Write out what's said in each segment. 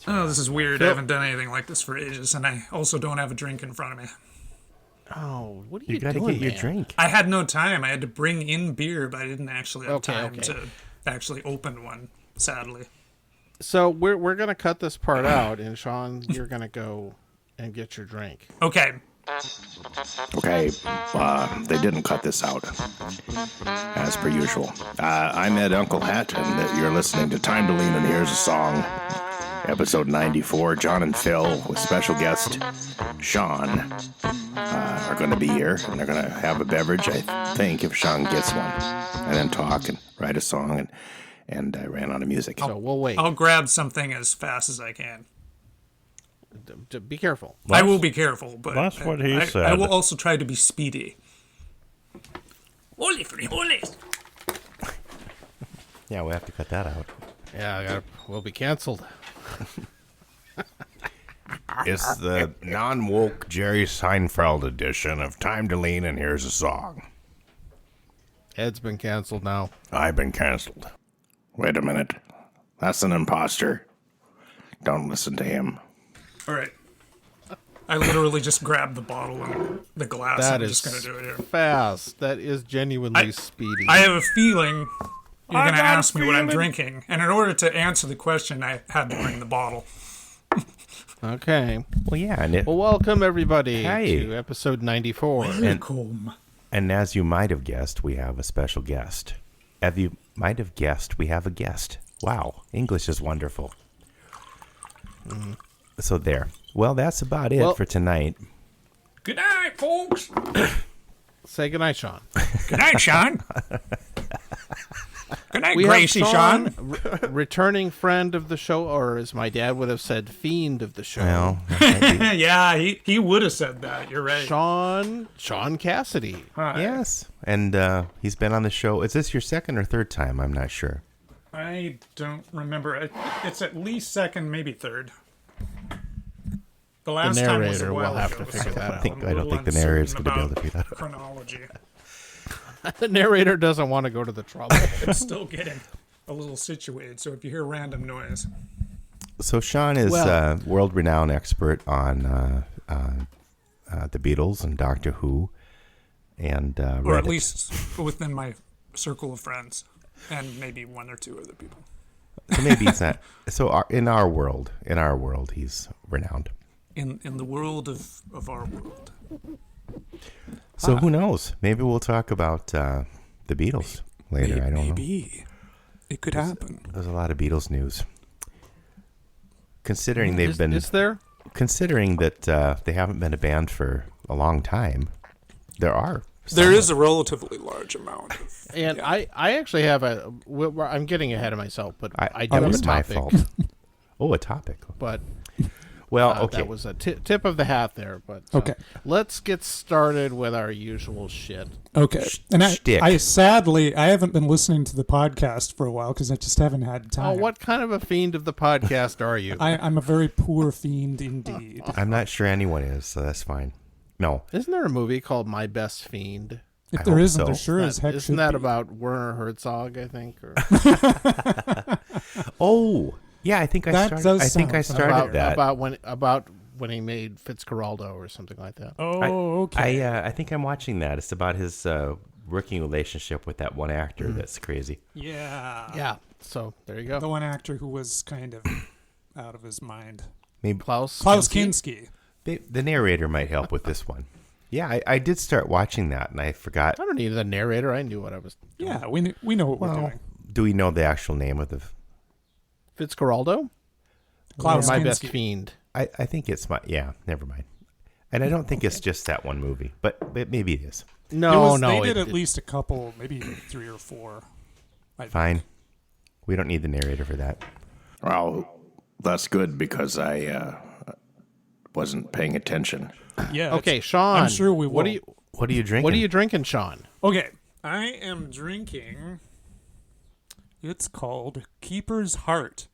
Oh, this is weird. I haven't done anything like this for ages, and I also don't have a drink in front of me. Oh, what are you gotta doing, get your man? drink. I had no time. I had to bring in beer, but I didn't actually have time to actually open one, sadly. So we're gonna cut this part out, and Shaun, you're gonna go and get your drink. Okay. Okay, they didn't cut this out, as per usual. I'm Ed Uncle Hat, and you're listening to Time to Lean, and here's a song. Episode 94, John and Phil, with special guest Shaun, are going to be here, and they're going to have a beverage, I think, if Shaun gets one, and then talk and write a song, and I ran out of music. So we'll wait. I'll grab something as fast as I can. Be careful. I will be careful, but That's what he said. I will also try to be speedy. Holy frijoles! Yeah, we'll have to cut that out. Yeah, we'll be canceled. It's the non-woke Jerry Seinfeld edition of Time to Lean, and here's a song. Ed's been canceled now. I've been canceled. Wait a minute. That's an imposter. Don't listen to him. All right. I literally just grabbed the bottle and the glass. That I'm is just going to do it here. fast. That is genuinely speedy. I have a feeling you're going to ask me what I'm drinking. And in order to answer the question, I had to bring the bottle. Okay. Well, yeah. And, Well, welcome everybody Hey. to episode 94. and as you might have guessed, we have a special guest. As you might have guessed, we have a guest. Wow. English is wonderful. So there. Well, that's about it for tonight. Good night, folks. Say goodnight, Shaun. Good night, Shaun. Good night, We Gracie, have Shaun. Returning friend of the show, or as my dad would have said, fiend of the show. Well, that might be- Yeah, he would have said that. You're right. Shaun Cassidy. Hi. yes. And he's been on the show. Is this your second or third time? I'm not sure. I don't remember. It's at least second, maybe third. The last time was a narrator while will have ago, to figure so that out. I don't think the narrator's going to be able to figure that out. Chronology. The narrator doesn't want to go to the trouble. I'm still getting a little situated, so if you hear random noise. So Shaun is a world-renowned expert on the Beatles and Doctor Who, and Or at Reddit. least within my circle of friends, and maybe one or two other people. So maybe it's not. So in our world, he's renowned. In the world of our world. So who knows? Maybe we'll talk about the Beatles later. I don't know. Maybe. It could happen. There's a lot of Beatles news. Considering they've been, Is there? considering that they haven't been a band for a long time, there are. There is a relatively large amount of... And I actually have I'm getting ahead of myself, but I do that have was a my topic. fault. Oh, a topic. But Well, okay. that was a tip of the hat there. But Okay. let's get started with our usual shit. Okay. And Shtick. I sadly, I haven't been listening to the podcast for a while because I just haven't had Oh, time. what kind of a fiend of the podcast are you? I'm a very poor fiend indeed. I'm not sure anyone is, so that's fine. No. Isn't there a movie called My Best Fiend? If I there hope isn't, so. there sure as heck Isn't should that be. about Werner Herzog, I think? Or Oh, yeah. I think I That started. does I think I sound started that. about when he made Fitzcarraldo or something like that. Oh, okay. I think I'm watching that. It's about his working relationship with that one actor. That's crazy. Yeah. Yeah. So there you The go. one actor who was kind of out of his mind. Maybe Klaus Kinski. the narrator might help with this one. Yeah, I did start watching that, and I forgot. I don't need the narrator. I knew what I was doing. Yeah, we know what we're doing. Do we know the actual name of the? Fitzcarraldo? Klaus My Kinski. Best Fiend. I think it's my. Yeah, never mind. And I don't think it's just that one movie, but maybe it is. No, They no. did at least a couple, maybe 3 or 4. Fine. We don't need the narrator for that. Well, that's good because I wasn't paying attention. Yeah. Okay, Shaun. I'm sure we What will. are you What are you drinking? What are you drinking, Shaun? Okay. I am drinking. It's called Keeper's Heart.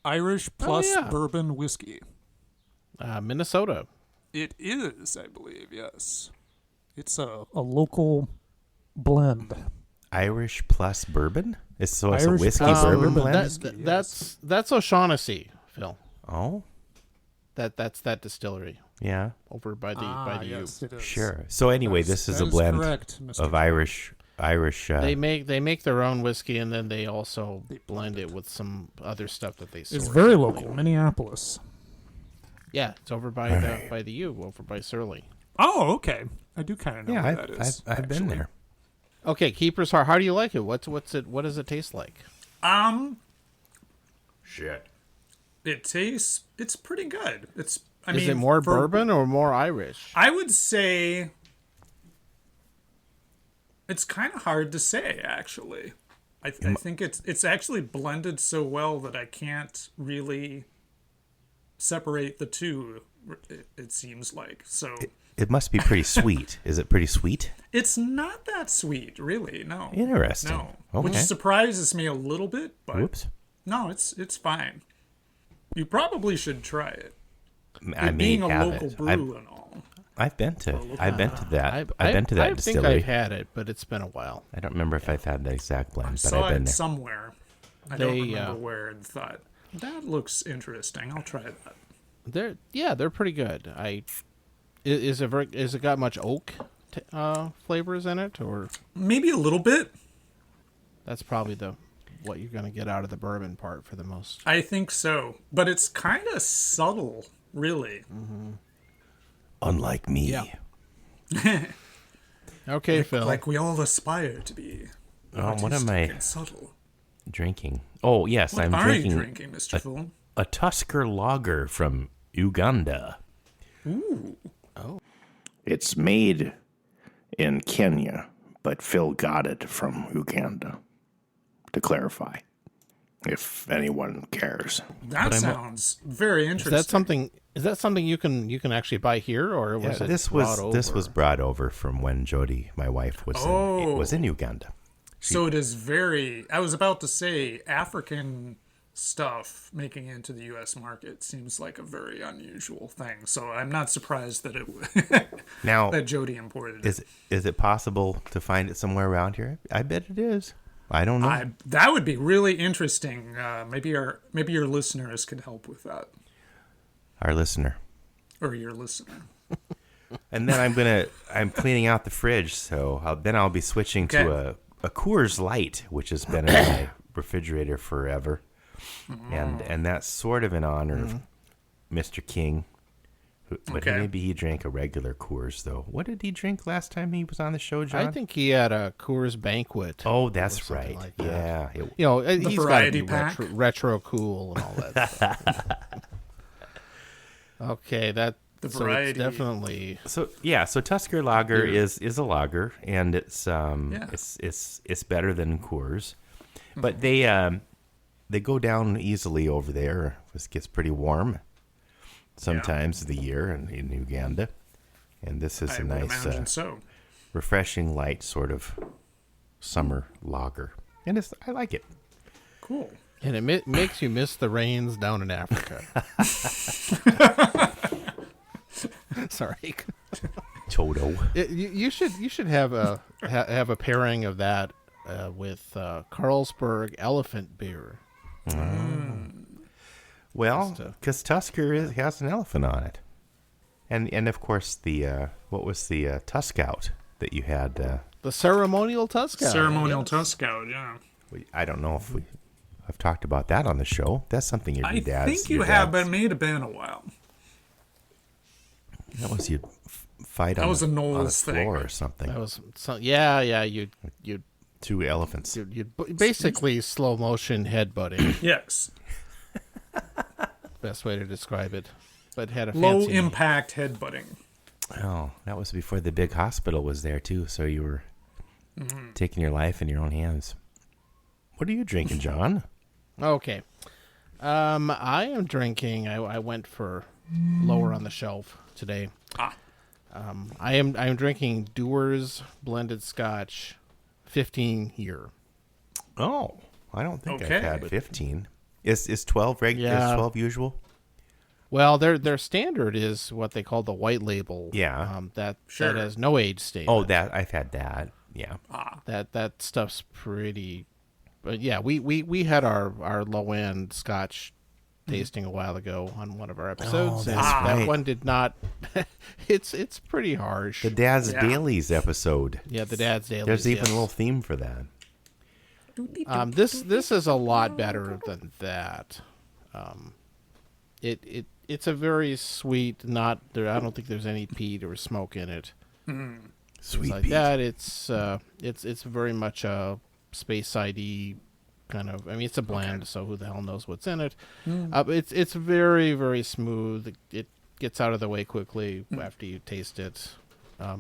Irish plus yeah. bourbon whiskey. Minnesota. It is, I believe, yes. It's a local blend. Irish plus bourbon? It's a Irish whiskey plus bourbon bourbon. blend? Whiskey, That's O'Shaughnessy. Phil. Oh, That's that distillery yeah, over by the yes, it is. sure. So anyway, That is- this is that a is blend correct, Mr. of Irish. They make their own whiskey, and then they also blend it with some other stuff that they source. It's very I believe. local, Minneapolis. Yeah, it's over by the U, over by Surly. Oh, okay. I do kind of know Yeah, where that is. I've been actually. there. Okay, Keeper's Heart. How do you like it? What does it taste like? Shit. It's pretty good. Is it more bourbon or more Irish? I would say it's kind of hard to say, actually. I think it's actually blended so well that I can't really separate the two. It seems like so. It must be pretty sweet. Is it pretty sweet? It's not that sweet, really. No. Interesting. No. Okay. Which surprises me a little bit, but Whoops. no, it's fine. You probably should try it. I It may being a have local it. brew and all. I've been to that. I've been to I that think distillery. I've had it, but it's been a while. I don't remember if I've had the exact blend, but Saw I've been it there. somewhere. I don't remember where, and thought that looks interesting. I'll try that. They're pretty good. Is it got much oak flavors in it, or Maybe a little bit. that's probably what you're gonna get out of the bourbon part for the most. I think so, but it's kind of subtle, really. Unlike me. Yeah. Okay, Phil. Like we all aspire to be. What am artistic I and subtle. drinking? Oh, yes, What I'm are drinking you drinking, Mr. Fool? a Tusker lager from Uganda. Ooh. It's made in Kenya, but Phil got it from Uganda, to clarify, if anyone cares. That sounds very interesting. Is that something you can actually buy here, or was it This was brought over from when Jody, my wife, was in Uganda. So it is very. I was about to say African stuff making it into the U.S. market seems like a very unusual thing. So I'm not surprised that Now, that Jody imported it. is it possible to find it somewhere around here? I bet it is. I don't know. That would be really interesting. Maybe your listeners could help with that, Our listener. or your listener. And then I'm cleaning out the fridge, so I'll be switching to a Coors Light, which has been in my refrigerator forever. And that's sort of in honor of Mr. King. But maybe he drank a regular Coors, though. What did he drink last time he was on the show, John? I think he had a Coors Banquet. Oh, that's or right. something like that. Yeah. He's got to variety be pack? retro cool and all that stuff. Okay, so variety. it's definitely So Tusker Lager is a lager, and it's better than Coors, but they go down easily over there. It gets pretty warm sometimes of the year in Uganda, and this is I a would nice, imagine so. refreshing, light sort of summer lager, and I like it. Cool. and it makes you miss the rains down in Africa. Sorry. Toto. You should have a pairing of that with Carlsberg Elephant beer. Well, because Tusker has an elephant on it, and of course what was the Tusk Out that you had? The ceremonial Tusk Out. Ceremonial Tusk Out, yeah. I don't know if I've talked about that on the show. That's something your I dad's. think you your have, dad's- but it may have been a while. That was you'd fight That on was a the Knowles thing. floor or something. That was yeah. You'd Two elephants. basically slow motion headbutting. Yes. Best way to describe it. But had a Low fancy name. impact headbutting. Oh, that was before the big hospital was there too. So you were taking your life in your own hands. What are you drinking, John? Okay. I am drinking. I went for lower on the shelf today. I'm drinking Dewar's Blended Scotch 15 year. Oh, I don't think Okay. I've had 15. Is 12 regular? Yeah. Is 12 usual? Well, their standard is what they call the white label. Yeah. That Sure. has no age statement. Oh, that I've had that. Yeah. That stuff's pretty. But yeah, we had our low end Scotch tasting a while ago on one of our episodes. And that's that right. one did not. It's pretty harsh. The Dad's Yeah. Dailies episode. Yeah, the Dad's Dailies. There's even yes. a little theme for that. This is a lot better than that. It's a very sweet. I don't think there's any peat or smoke in it. Sweet It's like Pete. that. It's very much a space sidey kind of. I mean, it's a blend, so who the hell knows what's in it? But it's very, very smooth. It gets out of the way quickly after you taste it.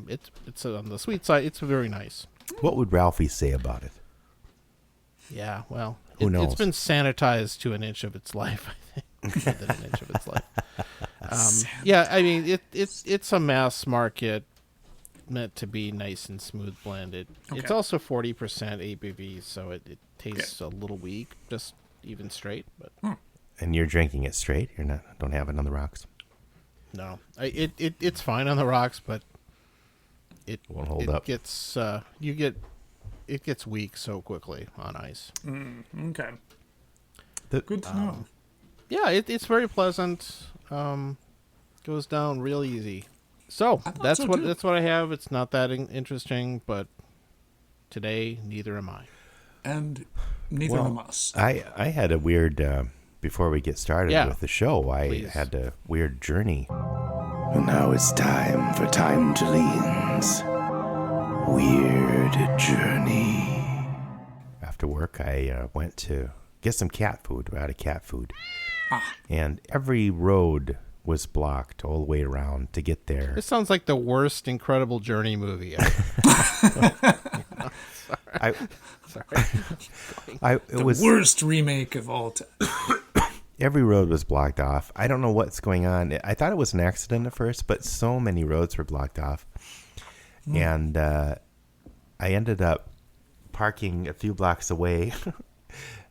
It's on the sweet side. It's very nice. What would Ralphie say about it? Yeah, well, Who knows? It's been sanitized to an inch of its life. I think more than an inch of its life. Yeah, I mean, it's a mass market meant to be nice and smooth blended. It's Okay. also 40% ABV, so it tastes a little weak, just even straight. But And you're drinking it straight. Don't have it on the rocks. no, it's fine on the rocks, but it Won't hold it up. gets it gets weak so quickly on ice. Okay. The- Good to know. Yeah, it's very pleasant. Goes down real easy. So thought that's so, what too. that's what I have. It's not that interesting, but today neither am I. And neither Well, of us. I had a weird. Before we get started Yeah. with the show, I Please. had a weird journey. And now it's time for Time to Lean's Weird Journey. After work, I went to get some cat food. We're out of cat food. And every road was blocked all the way around to get there. This sounds like the worst Incredible Journey movie ever. I, it The was worst remake of all time. every road was blocked off. I don't know what's going on. I thought it was an accident at first, but so many roads were blocked off. And I ended up parking a few blocks away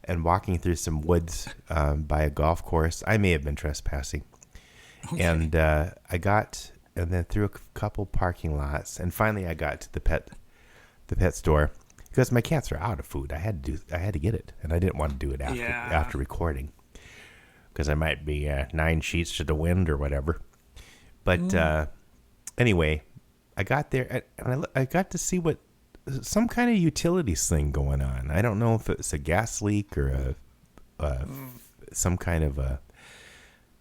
and walking through some woods by a golf course. I may have been trespassing. And and then through a couple parking lots, and finally I got to the pet store because my cats are out of food. I had to get it, and I didn't want to do it after recording because I might be 9 sheets to the wind or whatever. But anyway, I got there and I got to see some kind of utilities thing going on. I don't know if it's a gas leak or some kind of a.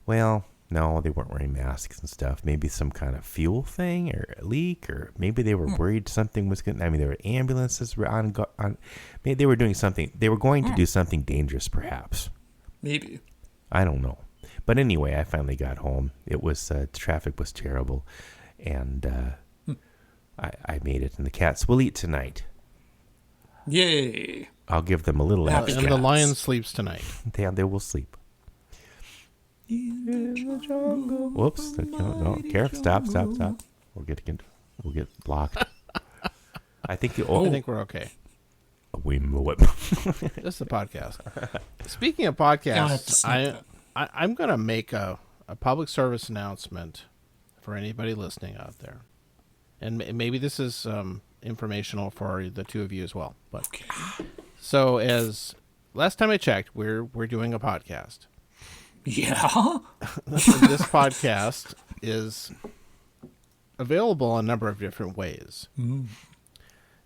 Well, no, they weren't wearing masks and stuff. Maybe some kind of fuel thing or a leak, or maybe they were worried something was going. I mean, there were ambulances were on. Maybe they were doing something. They were going to do something dangerous, perhaps. Maybe. I don't know. But anyway, I finally got home. It was traffic was terrible, and I made it. And the cats will eat tonight. Yay. I'll give them a little Happy extra. And the cats. lion sleeps tonight. They will sleep. Whoops! No, careful! Stop! We'll get blocked. I think I think we're okay. we what? This is a podcast. Speaking of Yeah, I have to podcasts, sneak I'm going to make a public service announcement for anybody listening out there. And maybe this is informational for the two of you as well. But so as last time I checked, we're doing a podcast. Yeah. This podcast is available a number of different ways.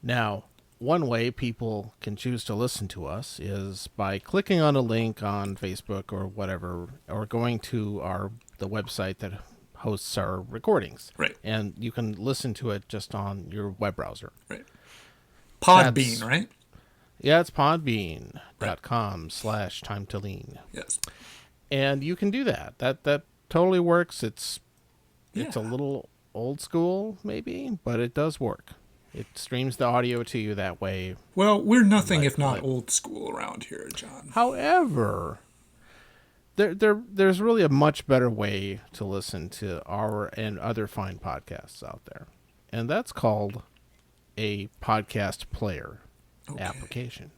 Now, one way people can choose to listen to us is by clicking on a link on Facebook or whatever, or going to the website that hosts our recordings. Right. And you can listen to it just on your web browser. Right. Podbean, That's- right? Yeah, it's podbean.com/time to lean. Yes. And you can do that. That totally works. It's a little old school, maybe, but it does work. It streams the audio to you that way. Well, we're nothing if not old school around here, John. However, there's really a much better way to listen to our and other fine podcasts out there. And that's called a podcast player application.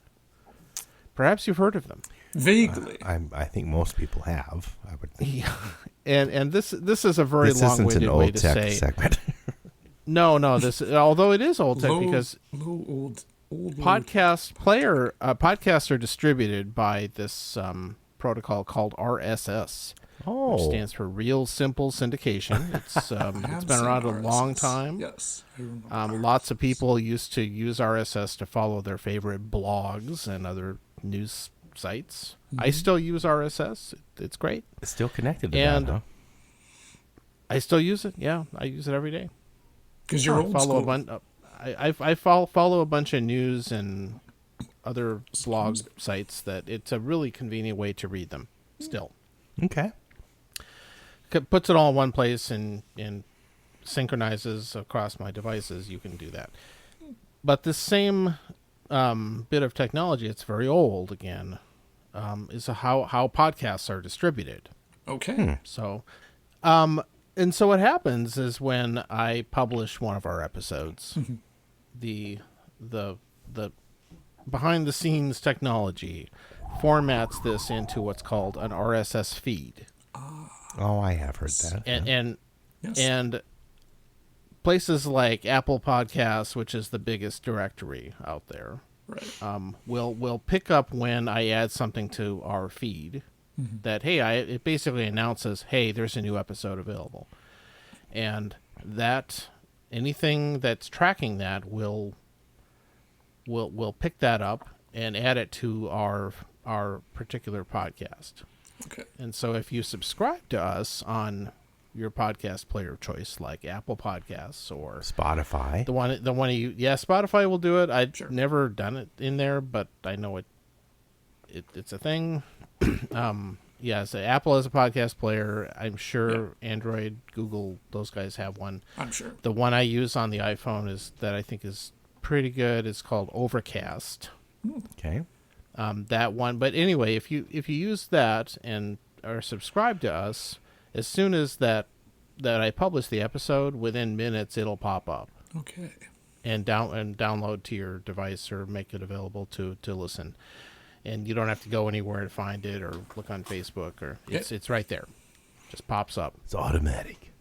Perhaps you've heard of them. Vaguely. I think most people have. I would think. Yeah. And this is a very This isn't long-winded an way old to tech say segment. no. This although it is old tech because old podcast player podcasts are distributed by this protocol called RSS, Oh. which stands for Real Simple Syndication. It's been around a long time. Yes. I remember Lots of people used to use RSS to follow their favorite blogs and other news sites. I still use RSS. It's great. It's still connected to And that, huh? I still use it. Yeah, I use it every day. because you're old follow school. I follow a bunch of news and other blog sites that it's a really convenient way to read them still. Okay. Puts it all in one place and synchronizes across my devices. You can do that. But the same bit of technology, it's very old again, is how podcasts are distributed. Okay. So, and so what happens is when I publish one of our episodes, the behind the scenes technology formats this into what's called an RSS feed. Oh, I have heard that. And Yes. and places like Apple Podcasts, which is the biggest directory out there, Right. will pick up when I add something to our feed that, hey, it basically announces, hey, there's a new episode available. And that anything that's tracking that will pick that up and add it to our particular podcast. Okay. And so if you subscribe to us on your podcast player of choice, like Apple Podcasts or Spotify. the one Spotify will do it. I've Sure. never done it in there, but I know it's a thing. So Apple has a podcast player. I'm sure Android, Google, those guys have one. I'm sure. The one I use on the iPhone that I think is pretty good. It's called Overcast. Okay. That one. But anyway, if you use that and are subscribed to us, as soon as that I publish the episode, within minutes it'll pop up Okay. and download to your device or make it available to listen. And you don't have to go anywhere to find it or look on Facebook or it's right there. Just pops up. It's automatic.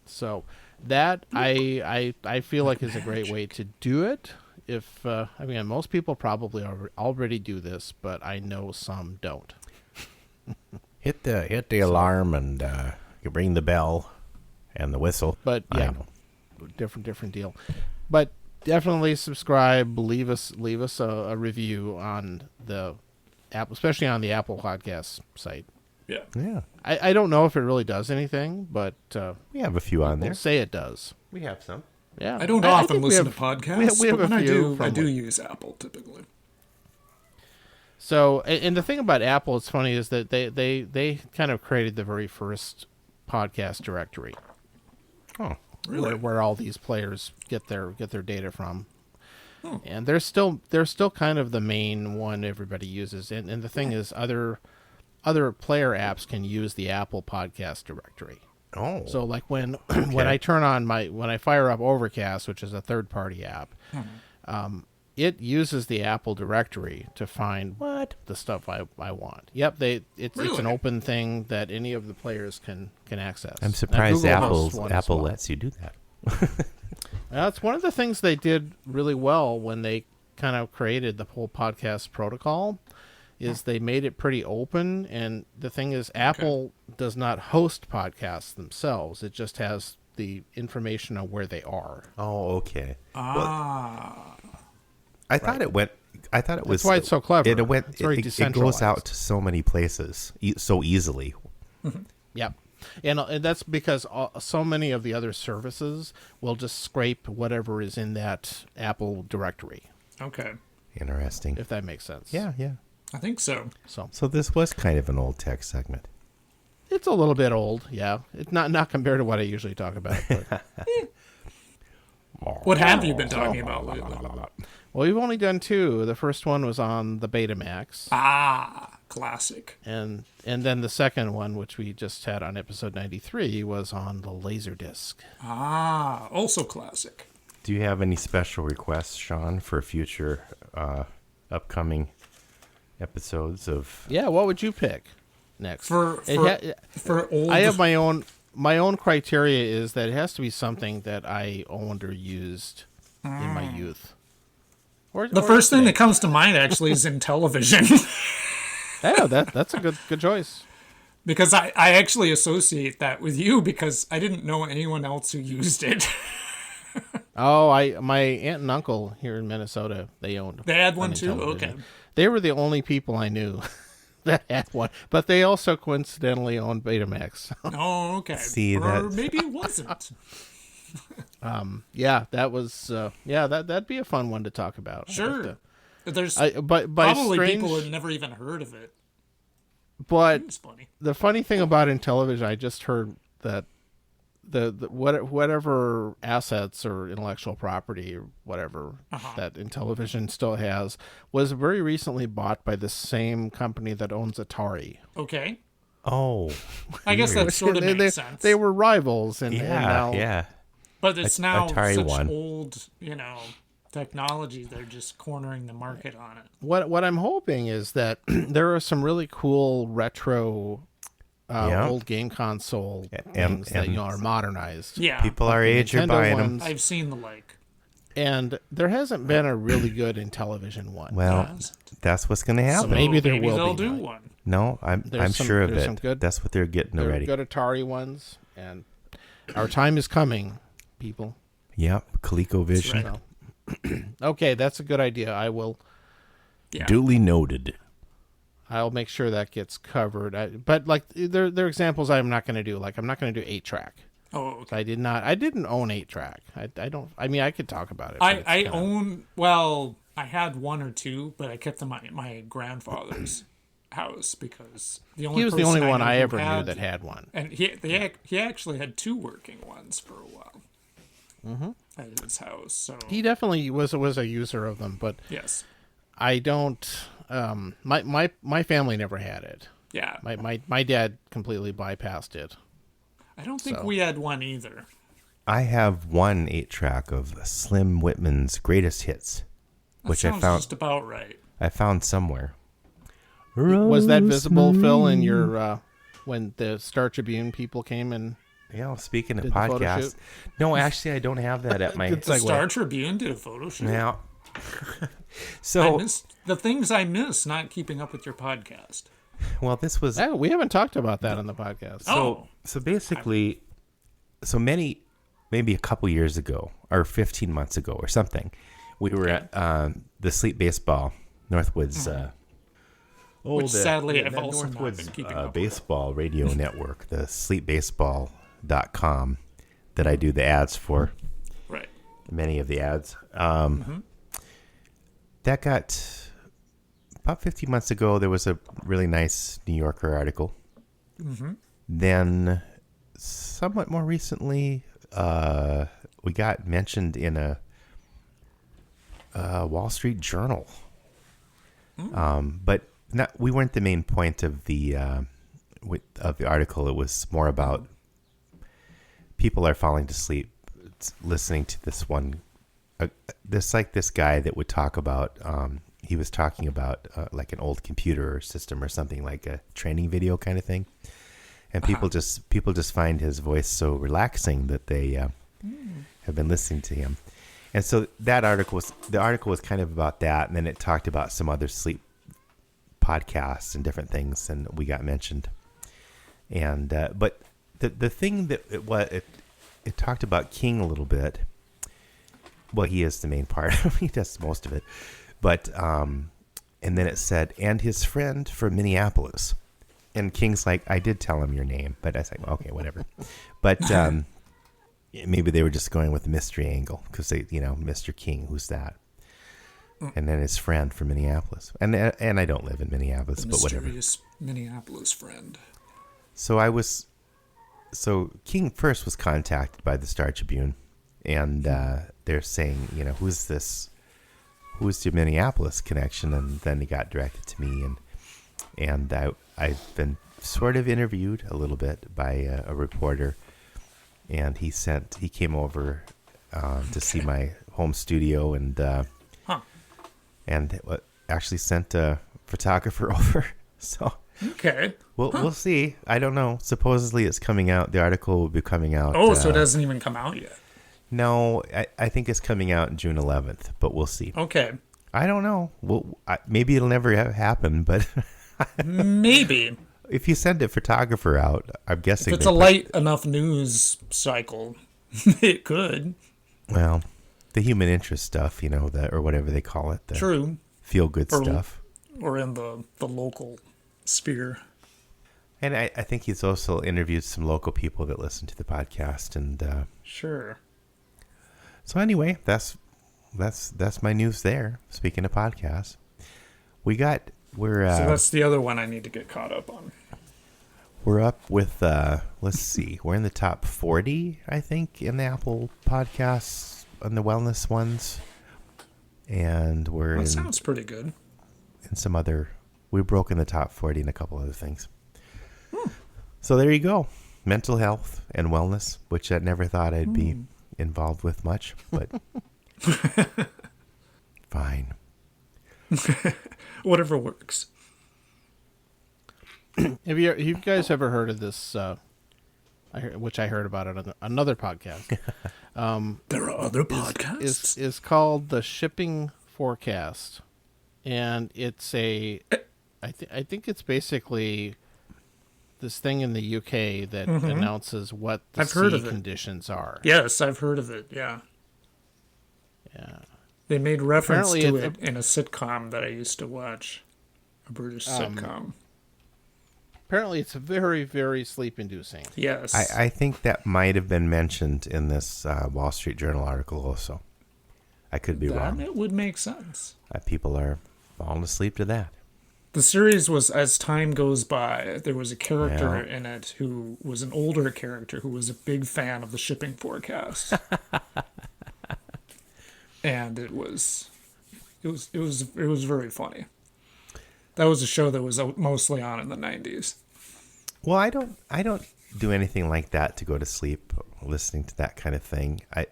So that I feel like is a great way to do it. If most people probably already do this, but I know some don't. Hit the alarm and you ring the bell and the whistle. But I yeah, know. different deal. But definitely subscribe. Leave us a review on the app, especially on the Apple Podcast site. Yeah. Yeah. I don't know if it really does anything, but We have a few on there. we'll say it does. We have some. Yeah, I don't I often think we listen have- to podcasts, we have but a when I few do, from I do like- use Apple typically. So, and the thing about Apple, it's funny, is that they kind of created the very first podcast directory. Oh. Really? Where all these players get their data from. And they're still kind of the main one everybody uses. And the thing is, other player apps can use the Apple Podcast directory. Oh. So like when I turn on when I fire up Overcast, which is a third party app, it uses the Apple directory to find the stuff I want. Yep, it's an Really? open thing that any of the players can access. I'm Now, surprised Google hosts one as Apple well. lets you do that. That's one of the things they did really well when they kind of created the whole podcast protocol, is they made it pretty open. And the thing is, Apple does not host podcasts themselves. It just has the information on where they are. Oh, okay. Ah. I thought it was. That's why it's so clever. It went. It's very It goes decentralized. out to so many places so easily. Yep. And that's because so many of the other services will just scrape whatever is in that Apple directory, Okay. Interesting. if that makes sense. Yeah. I think so. So this was kind of an old tech segment. It's a little bit old, yeah. It's not compared to what I usually talk about. But. What have you been talking about lately? Well, we've only done two. The first one was on the Betamax, Ah, classic. and then the second one, which we just had on episode 93, was on the Laserdisc. Ah, also classic. Do you have any special requests, Sean, for future upcoming episodes of? Yeah, what would you pick next? For old. I have my own criteria is that it has to be something that I owned or used in my youth. The first thing that comes to mind actually is in television. Yeah, that's a good choice. Because I actually associate that with you because I didn't know anyone else who used it. Oh, my aunt and uncle here in Minnesota, they owned. They had one an too? Intellivision. Okay. They were the only people I knew that had one, but they also coincidentally owned Betamax. Oh, okay. See, or that's- maybe it wasn't. Yeah, that was that'd be a fun one to talk about. Sure. There's By probably strange, people who have never even heard of it. but It's funny. the funny thing about Intellivision, I just heard that whatever assets or intellectual property or whatever that Intellivision still has was very recently bought by the same company that owns Atari. Okay. Oh, I guess that sort of they, makes sense. They were rivals, and now yeah. But it's now Atari such won. old, technology. They're just cornering the market on it. What I'm hoping is that there are some really cool retro old game console things that are modernized. Yeah. People our age are Nintendo buying them. ones, I've seen the like. and there hasn't been a really good Intellivision one. Well, that's what's going to happen. maybe there will they'll be do one. one. No, I'm There's sure of there's it. some good- That's what they're getting There are already. good Atari ones, and our time is coming, people. Yep, ColecoVision. right. So, okay, that's a good idea. Yeah. Duly noted. I'll make sure that gets covered. But like there are examples I'm not going to do. Like I'm not going to do 8-track. Oh, okay. I didn't own 8-track. I don't. I mean, I could talk about it. I had one or two, but I kept them at my grandfather's house because He was the only one I ever knew that had one. And he actually had two working ones for a while at his house. So He definitely was a user of them, but yes, I don't. My family never had it. yeah. My dad completely bypassed it. I don't think so. we had one either. I have one 8-track of Slim Whitman's greatest hits, That which I sounds found just about right. somewhere. Was that visible, Phil, in your when the Star Tribune people came and? Yeah, speaking of Did the photo podcasts. shoot? No, actually, I don't have that at my. Good The segue. Star Tribune did a photo shoot. Now, I so missed the things I miss not keeping up with your podcast. well, this was Oh, we haven't talked about that on the podcast. Oh. so basically, maybe a couple years ago or 15 months ago or something, we were at the Sleep Baseball Northwoods. Which sadly I've the also not Northwoods been keeping up with. baseball radio network, the sleepbaseball.com that I do the ads for, Right. many of the ads. That got about 15 months ago. There was a really nice New Yorker article. Then, somewhat more recently, we got mentioned in a Wall Street Journal. But we weren't the main point of the article. It was more about people are falling to sleep listening to this one. This guy that would talk about. He was talking about like an old computer system or something, like a training video kind of thing. And people just find his voice so relaxing that they have been listening to him. And so the article was kind of about that, and then it talked about some other sleep podcasts and different things, and we got mentioned. And but the thing that it talked about King a little bit. Well, he is the main part. He does most of it. But and then it said, and his friend from Minneapolis. And King's like, I did tell him your name, but I was like, well, okay, whatever. But maybe they were just going with the mystery angle because they, Mr. King, who's that? And then his friend from Minneapolis, and I don't live in Minneapolis, The but whatever. mysterious Minneapolis friend. So King first was contacted by the Star Tribune, and they're saying, who's this? Who's your Minneapolis connection? And then he got directed to me, and I've been sort of interviewed a little bit by a reporter, and he came over to see my home studio, and actually sent a photographer over. So Okay. we'll see. I don't know. Supposedly it's coming out. The article will be coming out. Oh, so it hasn't even come out yet. No, I think it's coming out June 11th, but we'll see. Okay. I don't know. Maybe it'll never happen, but Maybe. If you send a photographer out, I'm guessing If it's a light enough news cycle, it could. Well, the human interest stuff, or whatever they call it. The True. Feel-good stuff. Or in the local sphere. And I think he's also interviewed some local people that listen to the podcast. And sure. So anyway, that's my news there. Speaking of podcasts, we're so that's the other one I need to get caught up on. We're up with let's see, we're in the top 40, I think, in the Apple podcasts on the wellness ones, and That sounds pretty good. In some other, we've broken the top 40 in a couple other things. So there you go, mental health and wellness, which I never thought I'd be involved with much, but fine. Whatever works. Have you guys ever heard of this? Which I heard about it on another podcast. There are other podcasts. Is called the Shipping Forecast, and it's I think it's basically this thing in the UK that announces what the sea conditions are. Yes, I've heard of it. Yeah. Yeah. They made reference to it in a sitcom that I used to watch, a British sitcom. Apparently, it's very, very sleep-inducing. Yes. I think that might have been mentioned in this Wall Street Journal article also. I could be wrong. It would make sense. People are falling asleep to that. The series was, as time goes by, there was a character in it who was an older character who was a big fan of the shipping forecast. And it was very funny. That was a show that was mostly on in the 90s. Well, I don't do anything like that to go to sleep, listening to that kind of thing. I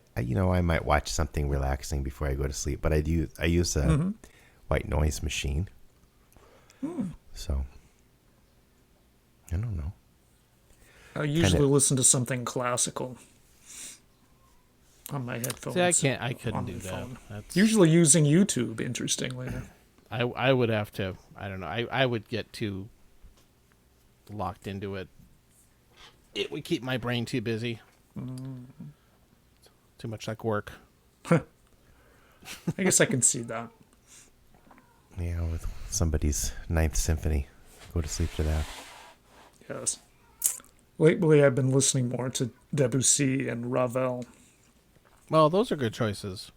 might watch something relaxing before I go to sleep, but I use a white noise machine. So I don't know. I usually listen to something classical on my headphones. See, I couldn't do that. That's... Usually using YouTube, interestingly. I would have to, I don't know, I would get too locked into it. It would keep my brain too busy. Too much like work. I guess I can see that. Yeah, with somebody's Ninth Symphony. Go to sleep to that. Yes. Lately, I've been listening more to Debussy and Ravel. Well, those are good choices.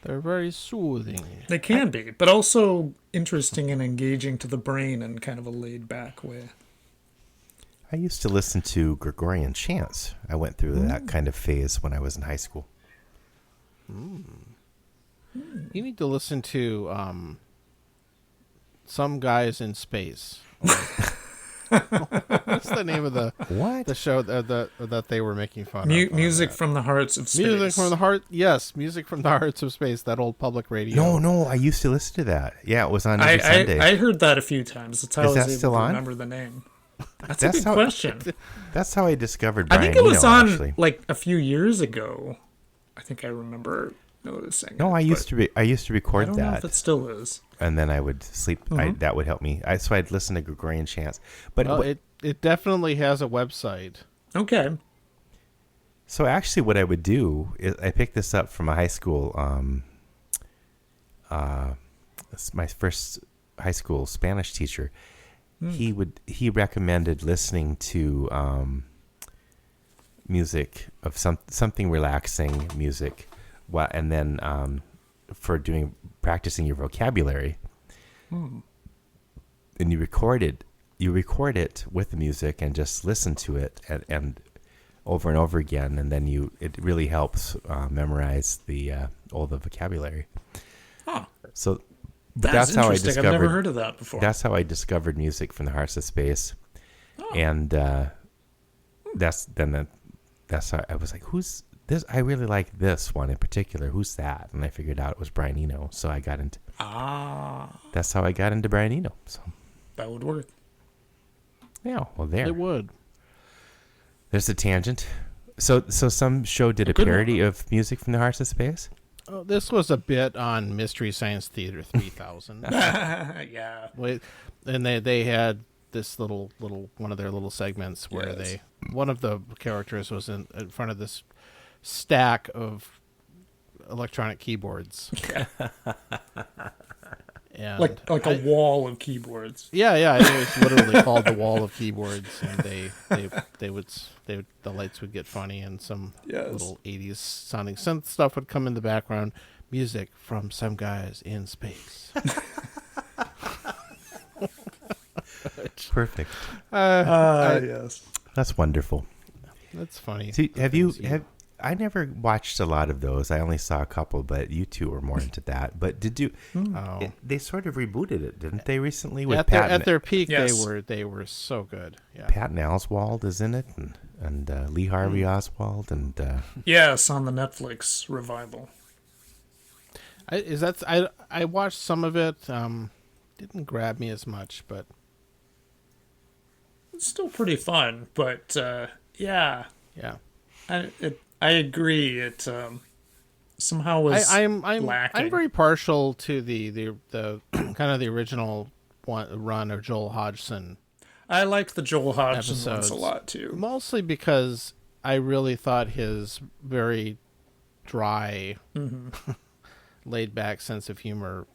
They're very soothing. They can be, but also interesting and engaging to the brain in kind of a laid-back way. I used to listen to Gregorian chants. I went through that kind of phase when I was in high school. You need to listen to Some Guys in Space. What's the name of the show that they were making fun of? Music from the Hearts of Space. Music from the Heart. Yes, Music from the Hearts of Space. That old public radio. No, I used to listen to that. Yeah, it was on every Sunday. I heard that a few times. That's how I was able still to on? remember the name. That's a good question. That's how I discovered I Brian think it was Eno, on actually. like a few years ago. I think I remember noticing. No, I used to record I don't that. know if it still is. And then I would sleep. That would help me. So I'd listen to Gregorian chants. But it definitely has a website. Okay. So actually, what I would do is I picked this up from a high school. My first high school Spanish teacher. He recommended listening to music of something relaxing music, and then for practicing your vocabulary. And you record it with the music and just listen to it and over and over again, and then it really helps memorize all the vocabulary. Huh. So that's how I interesting. discovered. I've never heard of that before. That's how I discovered Music from the Hearts of Space, and that's how I was like, "Who's this? I really like this one in particular. Who's that?" And I figured out it was Brian Eno. So I got into. That's how I got into Brian Eno. So that would work. Yeah, well, there it would. There's a tangent. So some show did a parody of Music from the Hearts of Space. This was a bit on Mystery Science Theater 3000. Yeah. Wait, and they had this little one of their little segments where one of the characters was in front of this stack of electronic keyboards. And like a wall of keyboards. Yeah, it was literally called the wall of keyboards, and the lights would get funny, and some little 80s sounding synth stuff would come in the background. Music from some guys in space. Perfect. Yes. That's wonderful. That's funny. See, I never watched a lot of those. I only saw a couple, but you two were more into that. But did you? They sort of rebooted it, didn't they? Recently with at their peak, yes. they were so good. Yeah. Patton Oswalt is in it, and Lee Harvey Oswald, and Yes, on the Netflix revival. I watched some of it. Didn't grab me as much, but It's still pretty fun, but yeah. I agree. It somehow was I'm lacking. I'm very partial to the kind of the original run of Joel Hodgson. I liked the Joel Hodgson ones episodes a lot too. Mostly because I really thought his very dry, laid back sense of humor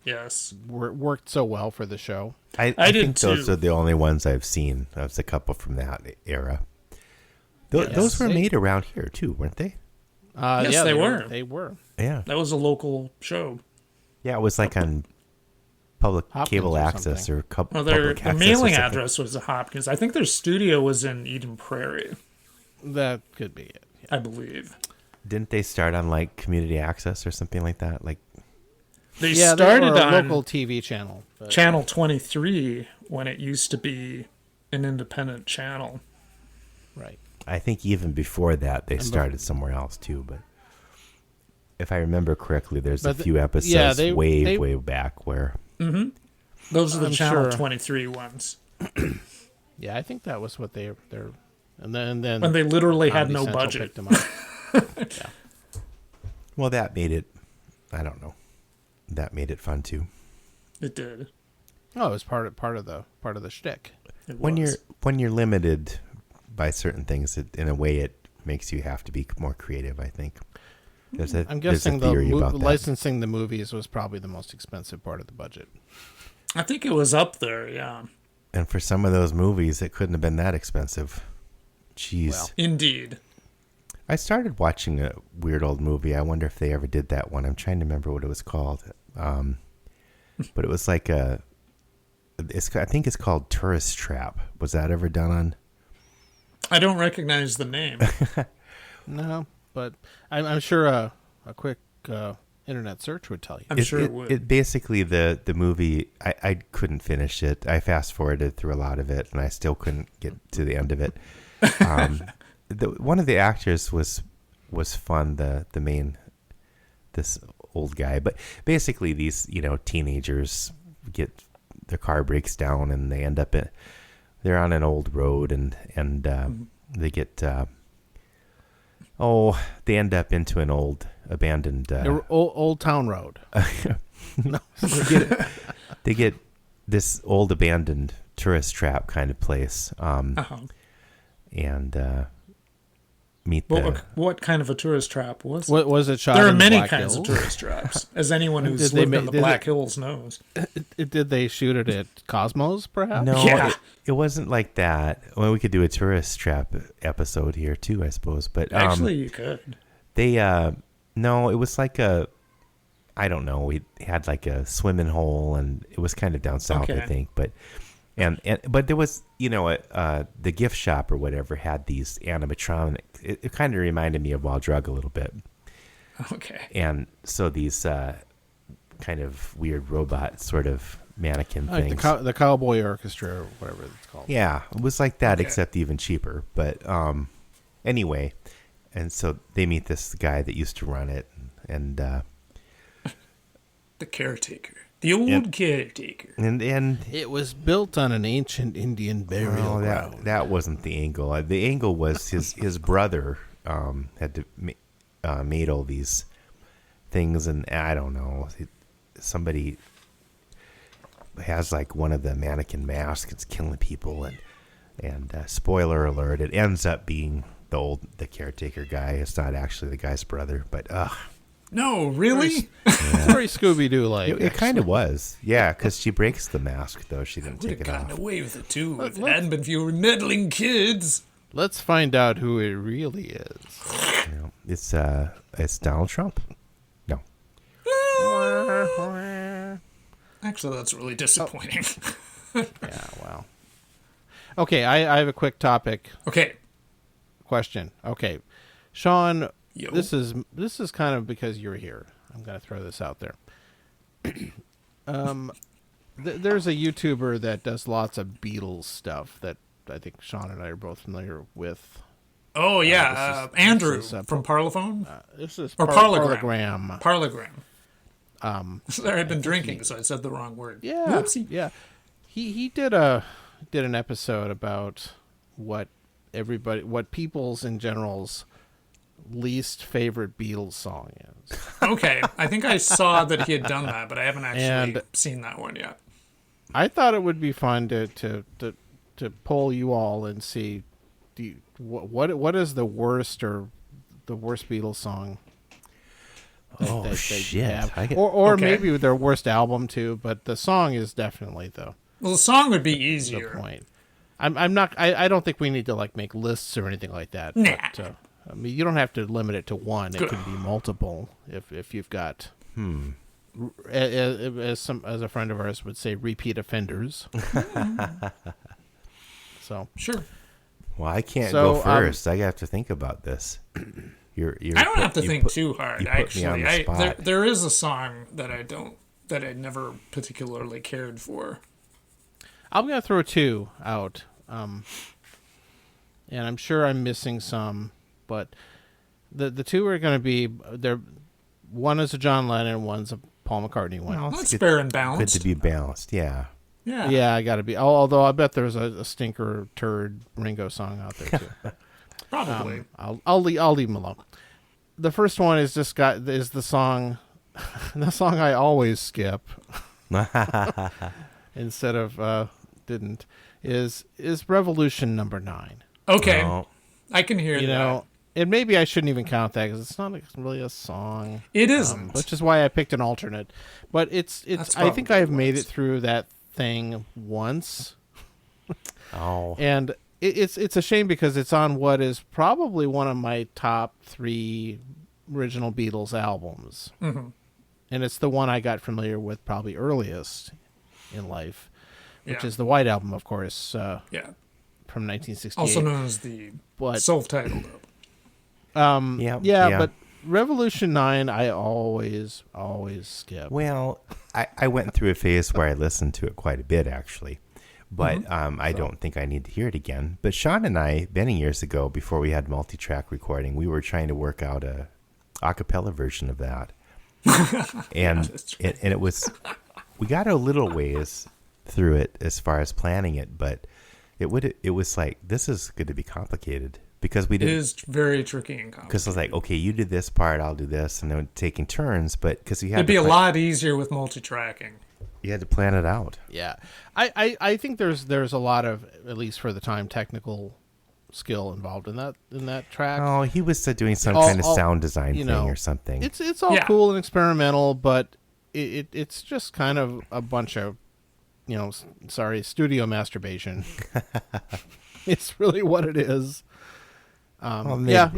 worked so well for the show. I think those are the only ones I've seen. There's a couple from that era. Those were made around here too, weren't they? Yes, they were. They were. Yeah. That was a local show. Yeah, it was like on public Hopkins cable or access something. or Well, their their mailing address was Hopkins. I think their studio was in Eden Prairie, That could be it. Yeah. I believe. Didn't they start on like community access or something like that? Like They They started were a on local TV channel. But, Channel 23 when it used to be an independent channel. right. I think even before that they started somewhere else too, but if I remember correctly, there's a few episodes way back where Those are the I'm Channel sure. 23 ones. Yeah, I think that was what they're and then When they literally had Comedy no Central budget. picked them up. Yeah. well that made it I don't know. That made it fun too. It did. Oh, it was part of the shtick. It When was. you're limited by certain things, in a way it makes you have to be more creative, I think. I'm guessing there's a theory about that. licensing the movies was probably the most expensive part of the budget. I think it was up there, yeah. And for some of those movies, it couldn't have been that expensive. Jeez. Well. Indeed. I started watching a weird old movie. I wonder if they ever did that one. I'm trying to remember what it was called. But it was like I think it's called Tourist Trap. Was that ever done on? I don't recognize the name. No, but I'm sure a quick internet search would tell you. I'm sure it would. It basically, the movie, I couldn't finish it. I fast-forwarded through a lot of it, and I still couldn't get to the end of it. One of the actors was fun, the main, this old guy. But basically, these teenagers their car breaks down, and they end up they're on an old road, and they get they end up into an old abandoned Old Town Road. they get this old abandoned tourist trap kind of place, and meet What kind of a tourist trap was it? What was it shot? There are in the many Black kinds Hills? of tourist traps, as anyone who's Did they lived in the did Black it- Hills knows. Did they shoot it at Cosmos, perhaps? No, Yeah. it wasn't like that. Well, we could do a tourist trap episode here too, I suppose. But Actually, you could. they no, it was like I don't know. We had like a swimming hole, and it was kind of down south, Okay. I think. But but there was the gift shop or whatever had these animatronic. It kind of reminded me of Wild Drug a little bit. Okay. And so these kind of weird robot sort of mannequin Like things. the Cowboy Orchestra or whatever it's called. Yeah, it was like that, Okay. except even cheaper. But anyway, and so they meet this guy that used to run it, and The caretaker. The old caretaker. and It was built on an ancient Indian burial ground. that wasn't the angle. The angle was his brother had to made all these things, and I don't know. Somebody has like one of the mannequin masks. It's killing people, and spoiler alert, it ends up being the caretaker guy. It's not actually the guy's brother, but No, really? Very Scooby-Doo like. it kind of was. Yeah, because she breaks the mask, though. She didn't Would take have it gotten off. away with it too if it hadn't been for your meddling kids. Let's find out who it really is. Yeah, it's Donald Trump. No. Actually, that's really disappointing. Yeah, well. Okay, I have a quick topic Okay. question. Okay, Shaun, Yo. this is kind of because you're here. I'm going to throw this out there. There's a YouTuber that does lots of Beatles stuff that I think Shaun and I are both familiar with. Oh, yeah. Andrew from Parlophone? This is Or Parlogram. Parlogram. Sorry, I've been drinking, so I said the wrong word. Yeah, Whoopsie. yeah. He did an episode about what people's in general's least favorite Beatles song is. Okay, I think I saw that he had done that, but I haven't actually And- seen that one yet. I thought it would be fun to poll you all and see what is the worst Beatles song. that you shit! have. I get- Or Okay. maybe their worst album too, but the song is definitely Well, the song would be the easier. point. I'm not. I don't think we need to like make lists or anything like that. Nah. But, I mean, you don't have to limit it to one. It Good. can be multiple if you've got. As a friend of ours would say, repeat offenders. So Sure. Well, I can't So, go first. I have to think about this. I don't have to think too hard, you put me on actually. the spot. There is a song that I never particularly cared for. I'm gonna throw two out, and I'm sure I'm missing some, but the two are gonna be there. One is a John Lennon, one's a Paul McCartney one. Well, That's it's good- fair and Good balanced. to be balanced. Yeah. Yeah. Yeah, I gotta be. Although I bet there's a stinker turd Ringo song out there too. Probably. I'll leave them alone. The first one is the song, the song I always skip instead of didn't is Revolution number 9. Okay. No. I can hear You that. know, and maybe I shouldn't even count that because it's not really a song. It isn't. Which is why I picked an alternate. But it's. That's I think probably I've made what it it through that thing once. Oh. And it's a shame because it's on what is probably one of my top 3 original Beatles albums. Mm-hmm. And it's the one I got familiar with probably earliest in life, which Yeah. is the White Album, of course, Yeah. from 1968. Also known as the But- self-titled. yeah, but Revolution 9 I always skip. Well, I went through a phase where I listened to it quite a bit, actually. But Mm-hmm. I don't think I need to hear it again. But Shaun and I, many years ago, before we had multi-track recording, we were trying to work out a cappella version of that. And that's right. it was, we got a little ways through it as far as planning it, but it was like, this is going to be complicated because we It didn't. is very tricky and Because complicated. I was like, okay, you did this part, I'll do this, and then taking turns. But because you had It'd be to a lot easier with multi-tracking. you had to plan it out. Yeah. I think there's a lot of, at least for the time, technical skill involved in that track. Oh, he was doing some All- kind of all- sound design you thing know, or something. It's all Yeah. cool and experimental, but it's just kind of a bunch of, studio masturbation. It's really what it is. Well, maybe- Yeah,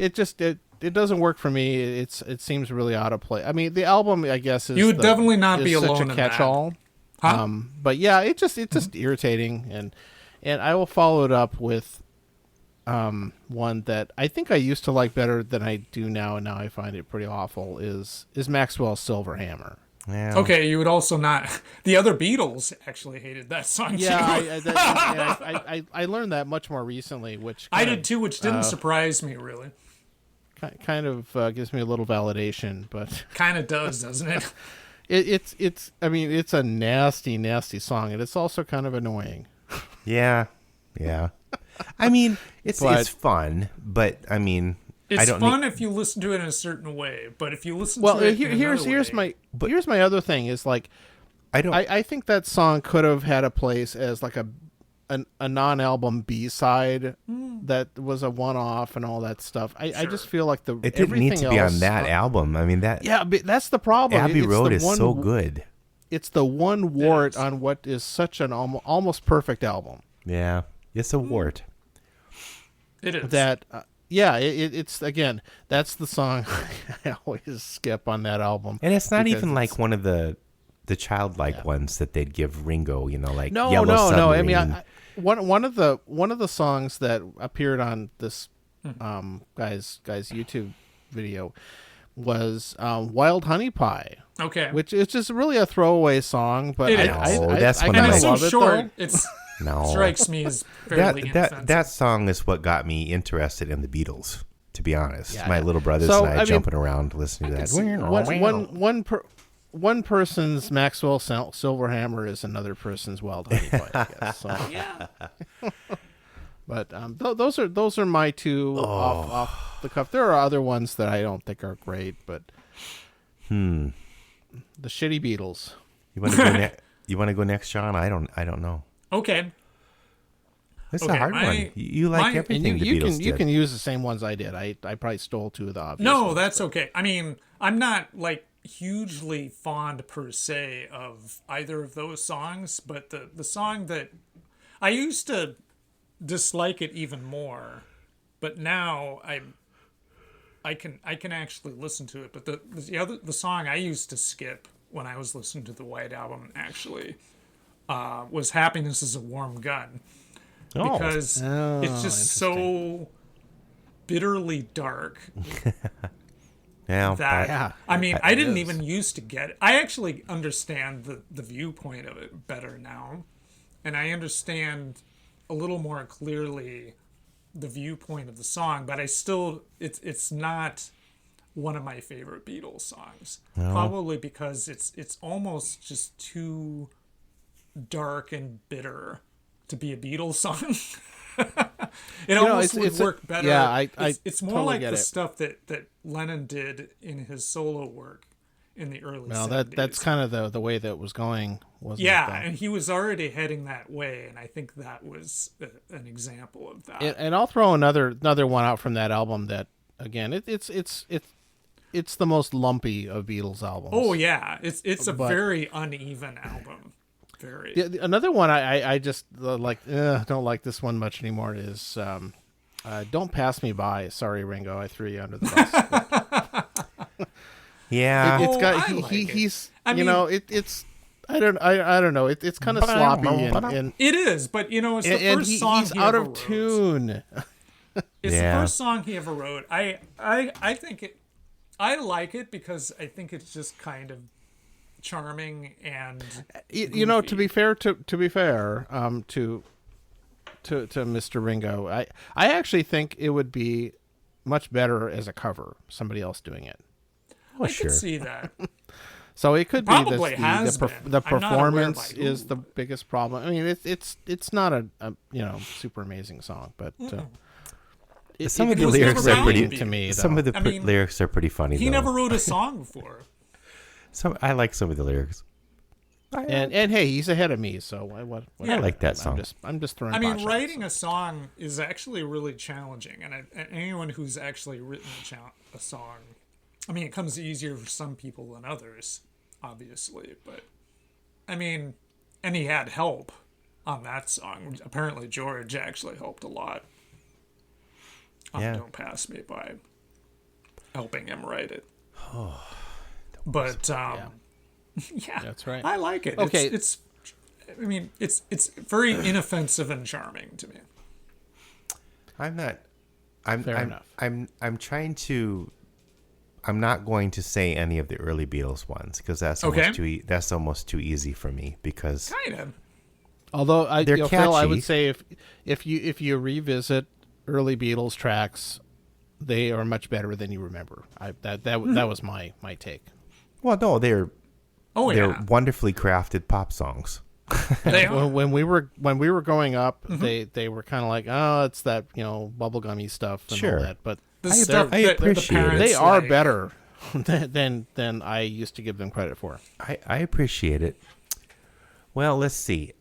it doesn't work for me. It seems really out of place. I mean, the album, I guess, is You would definitely not is be such alone a in that. catch-all. Huh? But yeah, it's just irritating, and I will follow it up with one that I think I used to like better than I do now, and now I find it pretty awful. Is Maxwell's Silver Hammer? Yeah. Okay, you would also not. The other Beatles actually hated that song Yeah, too. I learned that much more recently, which I kind did of, too, which didn't surprise me really. kind of gives me a little validation, but Kind of does, doesn't it? it's I mean, it's a nasty song, and it's also kind of annoying. Yeah. I mean, it's But- fun, but I mean, It's fun if you listen to it in a certain way, but if you listen well, to it here's my other thing is like I think that song could have had a place as like a non-album B-side that was a one-off and all that stuff. I just feel like it didn't need to be on that album. I mean that. Yeah, but that's the problem. Abbey Road is so good. It's the one wart on what is such an almost perfect album. Yeah, it's a wart. It is. That, it's, again, that's the song I always skip on that album. And it's not even like one of the childlike ones that they'd give Ringo, like No. Submarine. I mean, one of the songs that appeared on this guy's YouTube video was Wild Honey Pie. Okay. Which is just really a throwaway song, but that's I one kind of of the- love so it short. though. It's No. strikes me as fairly inoffensive. that song is what got me interested in the Beatles, to be honest. Yeah, My yeah. little brothers So, and I I mean, jumping around listening to that. One person's Maxwell Silverhammer is another person's Wild Honey Pie, I guess. So. Yeah. But those are my two off the cuff. There are other ones that I don't think are great, but the shitty Beatles. You want to go You want to go next, Shawn? I don't know. Okay. It's a hard one. You like everything And the you Beatles can did. you can use the same ones I did. I probably stole two of the obvious. No, ones, that's but- okay. I mean, I'm not like hugely fond per se of either of those songs, but the song that I used to dislike it even more, but now I can actually listen to it. But the song I used to skip when I was listening to the White Album actually was "Happiness Is a Warm Gun," because it's just so bitterly dark. Yeah, I mean, I didn't even used to get it. I actually understand the viewpoint of it better now, and I understand a little more clearly the viewpoint of the song. But I still, it's not one of my favorite Beatles songs. No. Probably because it's almost just too dark and bitter to be a Beatles song. It almost would work better. Yeah, it's more totally like get the it. stuff that Lennon did in his solo work in the early 70s. Well, that's kind of the way that it was going, wasn't it? Yeah, and he was already heading that way, and I think that was an example of that. And I'll throw another one out from that album that, again, it's the most lumpy of Beatles albums. Oh yeah, it's a very uneven album. Very. Another one I just don't like this one much anymore is "Don't Pass Me By." Sorry, Ringo, I threw you under the bus. Yeah. It's got he's I don't know. It's kind of sloppy and It is, but it's the first song he's he out ever of wrote. tune. It's the first song he ever wrote. I think I like it because I think it's just kind of charming and to be fair to Mr. Ringo, I actually think it would be much better as a cover, somebody else doing it. I could see that. So it could Probably be has the been. the I'm not aware performance by who, is the biggest problem. I mean, it's not a super amazing song, but some of the was lyrics never are pretty written to me. Some though. of the lyrics are pretty funny. He though. never wrote a song before. I like some of the lyrics. and hey, he's ahead of me, so I like that song. I'm just throwing. I mean, pot shots. writing a song is actually really challenging, and anyone who's actually written a song, I mean, it comes easier for some people than others, obviously. But I mean, and he had help on that song. Apparently, George actually helped a lot. Don't Pass Me By, helping him write it. But yeah, That's right. I like it. Okay. It's very inoffensive and charming to me. Fair enough. I'm trying to. I'm not going to say any of the early Beatles ones because that's almost too easy for me because Kind of. Although They're Phil, I catchy. would say if you revisit early Beatles tracks, they are much better than you remember. That was my take. well, no, they're Yeah. wonderfully crafted pop songs. They are. When we were growing up, they were kind of like, oh, it's that bubblegummy stuff and Sure. all that. But the stuff I that the appreciate it. parents They are like. better than I used to give them credit for. I appreciate it. Well, let's see.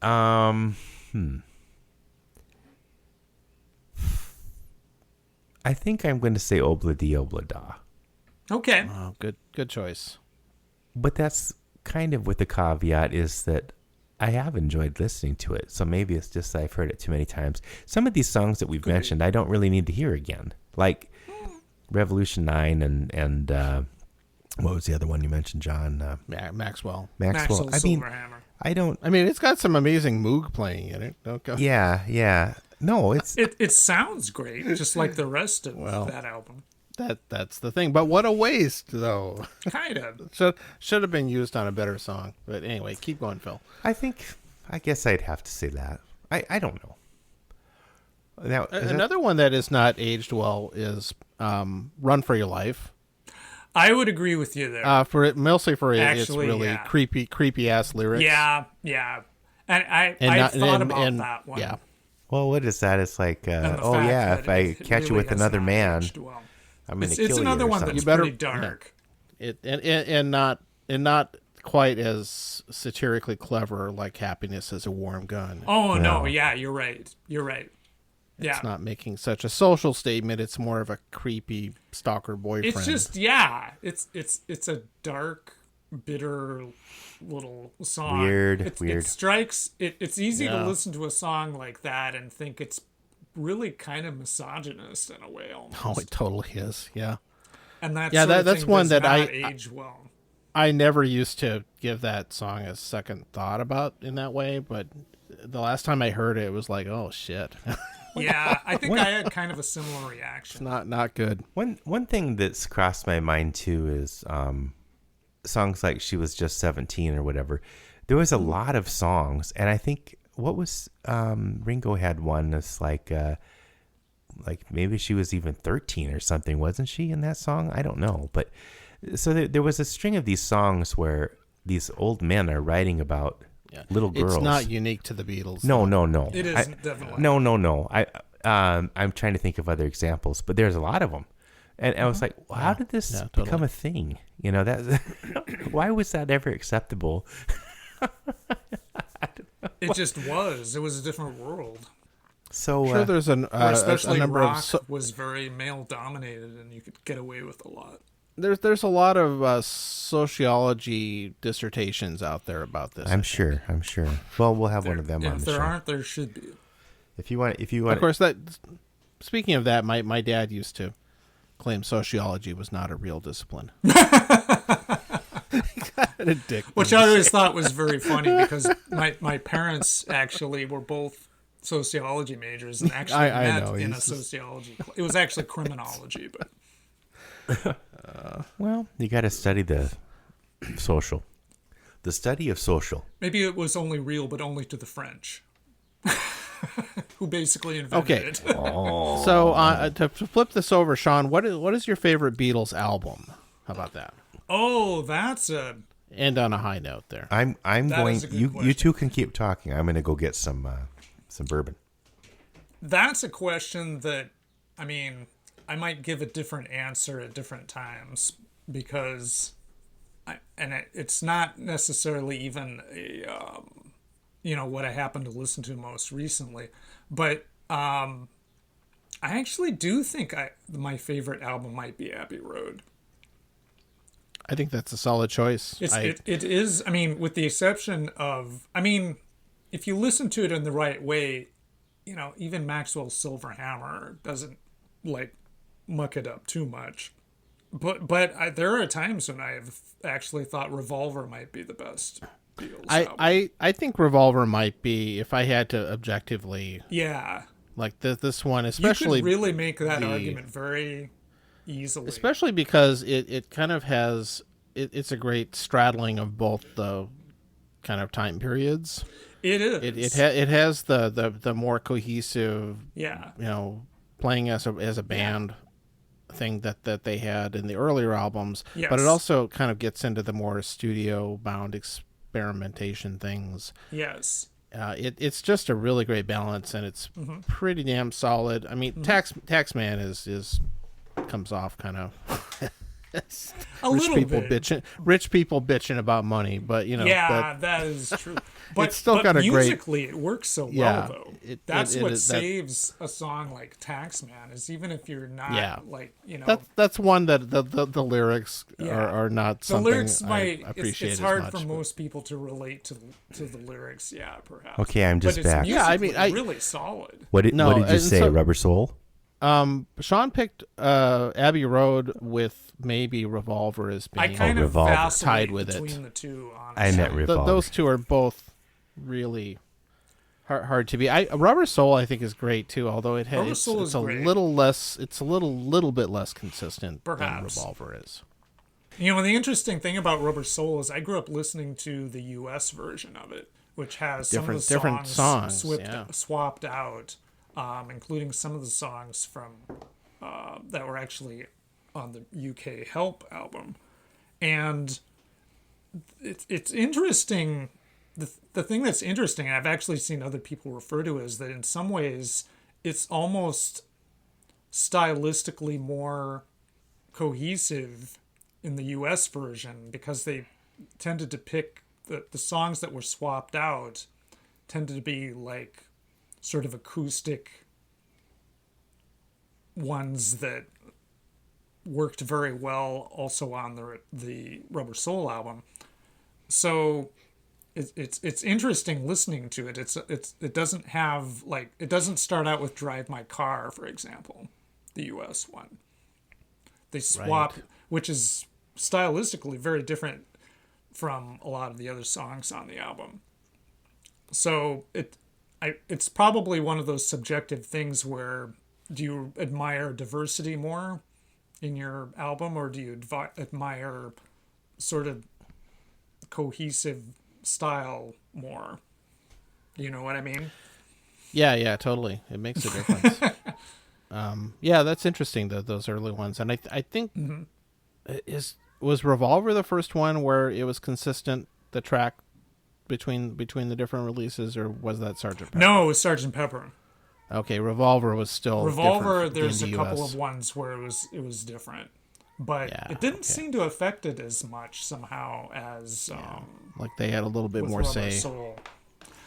I think I'm going to say Obla Di Obla Da. Okay. Oh, good choice. But that's kind of with the caveat is that I have enjoyed listening to it. So maybe it's just I've heard it too many times. Some of these songs that we've mentioned, I don't really need to hear again. Like Revolution 9 and what was the other one you mentioned, John? Maxwell. Maxwell. I mean, Silverhammer. I don't... I mean, it's got some amazing Moog playing in it. Don't go. Yeah. No, it's... It sounds great, just like the rest of that album. That's the thing. But what a waste, though. Kind of. Should have been used on a better song. But anyway, keep going, Phil. I guess I'd have to say that. I don't know. Now, Another one that is not aged well is "Run for Your Life." I would agree with you there. Mostly for it's Actually, really yeah. creepy ass lyrics. Yeah. And I thought about that one. Yeah. Well, what is that? It's like, And the oh fact yeah, that if I it catch you really with has another not man, aged well. I'm going to It's kill you. another or one something. that's better- pretty dark. And not quite as satirically clever like "Happiness is a Warm Gun." Oh no, yeah, you're right. Yeah. It's not making such a social statement. It's more of a creepy stalker boyfriend. It's just it's a dark, bitter little song. Weird. It strikes. It's easy to listen to a song like that and think it's really kind of misogynist in a way almost. Oh, it totally is. Yeah. And that Yeah, sort of that's thing one does that not age well. I never used to give that song a second thought about in that way, but the last time I heard it, it was like, oh shit. Yeah, I think I had kind of a similar reaction. Not good. One thing that's crossed my mind too is songs like "She Was Just 17" or whatever. There was a lot of songs, and I think what was Ringo had one that's like maybe she was even 13 or something, wasn't she, in that song? I don't know, but so there was a string of these songs where these old men are writing about little girls. It's not unique to the Beatles. No. It isn't, definitely. No. I'm trying to think of other examples, but there's a lot of them. And I was like, well, how did this become a thing? You know, that why was that ever acceptable? It just was. It was a different world. So Sure, there's Where especially a number rock of was very male dominated, and you could get away with a lot. there's a lot of sociology dissertations out there about this. I'm sure. Well, we'll have one of them on If the there show. aren't, there should be. If you want, Of course, that. Speaking of that, my dad used to claim sociology was not a real discipline. A dick. Which I always thought was very funny because my parents actually were both sociology majors and actually I met know, in a he's- sociology. It was actually criminology, but well, you got to study the social, the study of social. maybe it was only real, but only to the French, who basically invented Okay. it. So to flip this over, Sean, what is your favorite Beatles album? How about that? Oh, that's a End on a high note there. I'm That going. is a good You question. two can keep talking. I'm going to go get some bourbon. That's a question that, I mean, I might give a different answer at different times because, it's not necessarily even what I happen to listen to most recently, but I actually do think my favorite album might be Abbey Road. I think that's a solid choice. It is. I mean, with the exception of, I mean, if you listen to it in the right way, even Maxwell's Silver Hammer doesn't muck it up too much. But there are times when I have actually thought Revolver might be the best Beatles album. I think Revolver might be, if I had to objectively, Yeah, like this one, you especially could really make that argument very easily. especially because it kind of has it's a great straddling of both the kind of time periods. It is. It has the more cohesive, Yeah. playing as a band thing that they had in the earlier albums, Yes. but it also kind of gets into the more studio bound experimentation things. Yes. It's just a really great balance, and it's pretty damn solid. I mean, Taxman is comes off kind of A rich little people bit. bitching about money, but Yeah, that is true. But it's still got a great. musically, it works so Yeah, well, though. it- That's it what is that- saves a song like Taxman, is even if you're not, Yeah. like, That's one that the lyrics are not the something lyrics might, I appreciate it's as hard much. for but- most people to relate to the lyrics, perhaps. Okay, I'm just but it's back. musically Yeah, I mean, really solid. What did you and say, so- Rubber Soul? Sean picked Abbey Road with maybe Revolver as I being kind of Revolver. vacillate Tied with it. between the two, I honestly. meant Revolver. those two are both really hard to be. Rubber Soul I think is great too, although Rubber it's Soul is a great. little less. It's a little bit less consistent Perhaps. than Revolver is. The interesting thing about Rubber Soul is I grew up listening to the U.S. version of it, which has Different some of the songs, swapped out, including some of the songs from that were actually on the UK Help album. And it's interesting. The thing that's interesting, and I've actually seen other people refer to, is that in some ways it's almost stylistically more cohesive in the US version, because they tended to pick the songs that were swapped out tended to be like sort of acoustic ones that worked very well also on the Rubber Soul album. So it's interesting listening to it. It doesn't have, like, it doesn't start out with Drive My Car, for example, the US one. They swap, which is stylistically very different from a lot of the other songs on the album. So it's probably one of those subjective things where, do you admire diversity more in your album, or do you admire sort of cohesive style more? You know what I mean? Yeah, totally. It makes a difference. Yeah, that's interesting, those early ones. And I think was Revolver the first one where it was consistent, the track between the different releases, or was that Sgt. Pepper? No, it was Sgt. Pepper. Okay, Revolver was still Revolver. different There's in a the couple US. of ones where it was different, but Yeah, it didn't okay. seem to affect it as much somehow as Like they had a little bit with more Rubber say. Soul.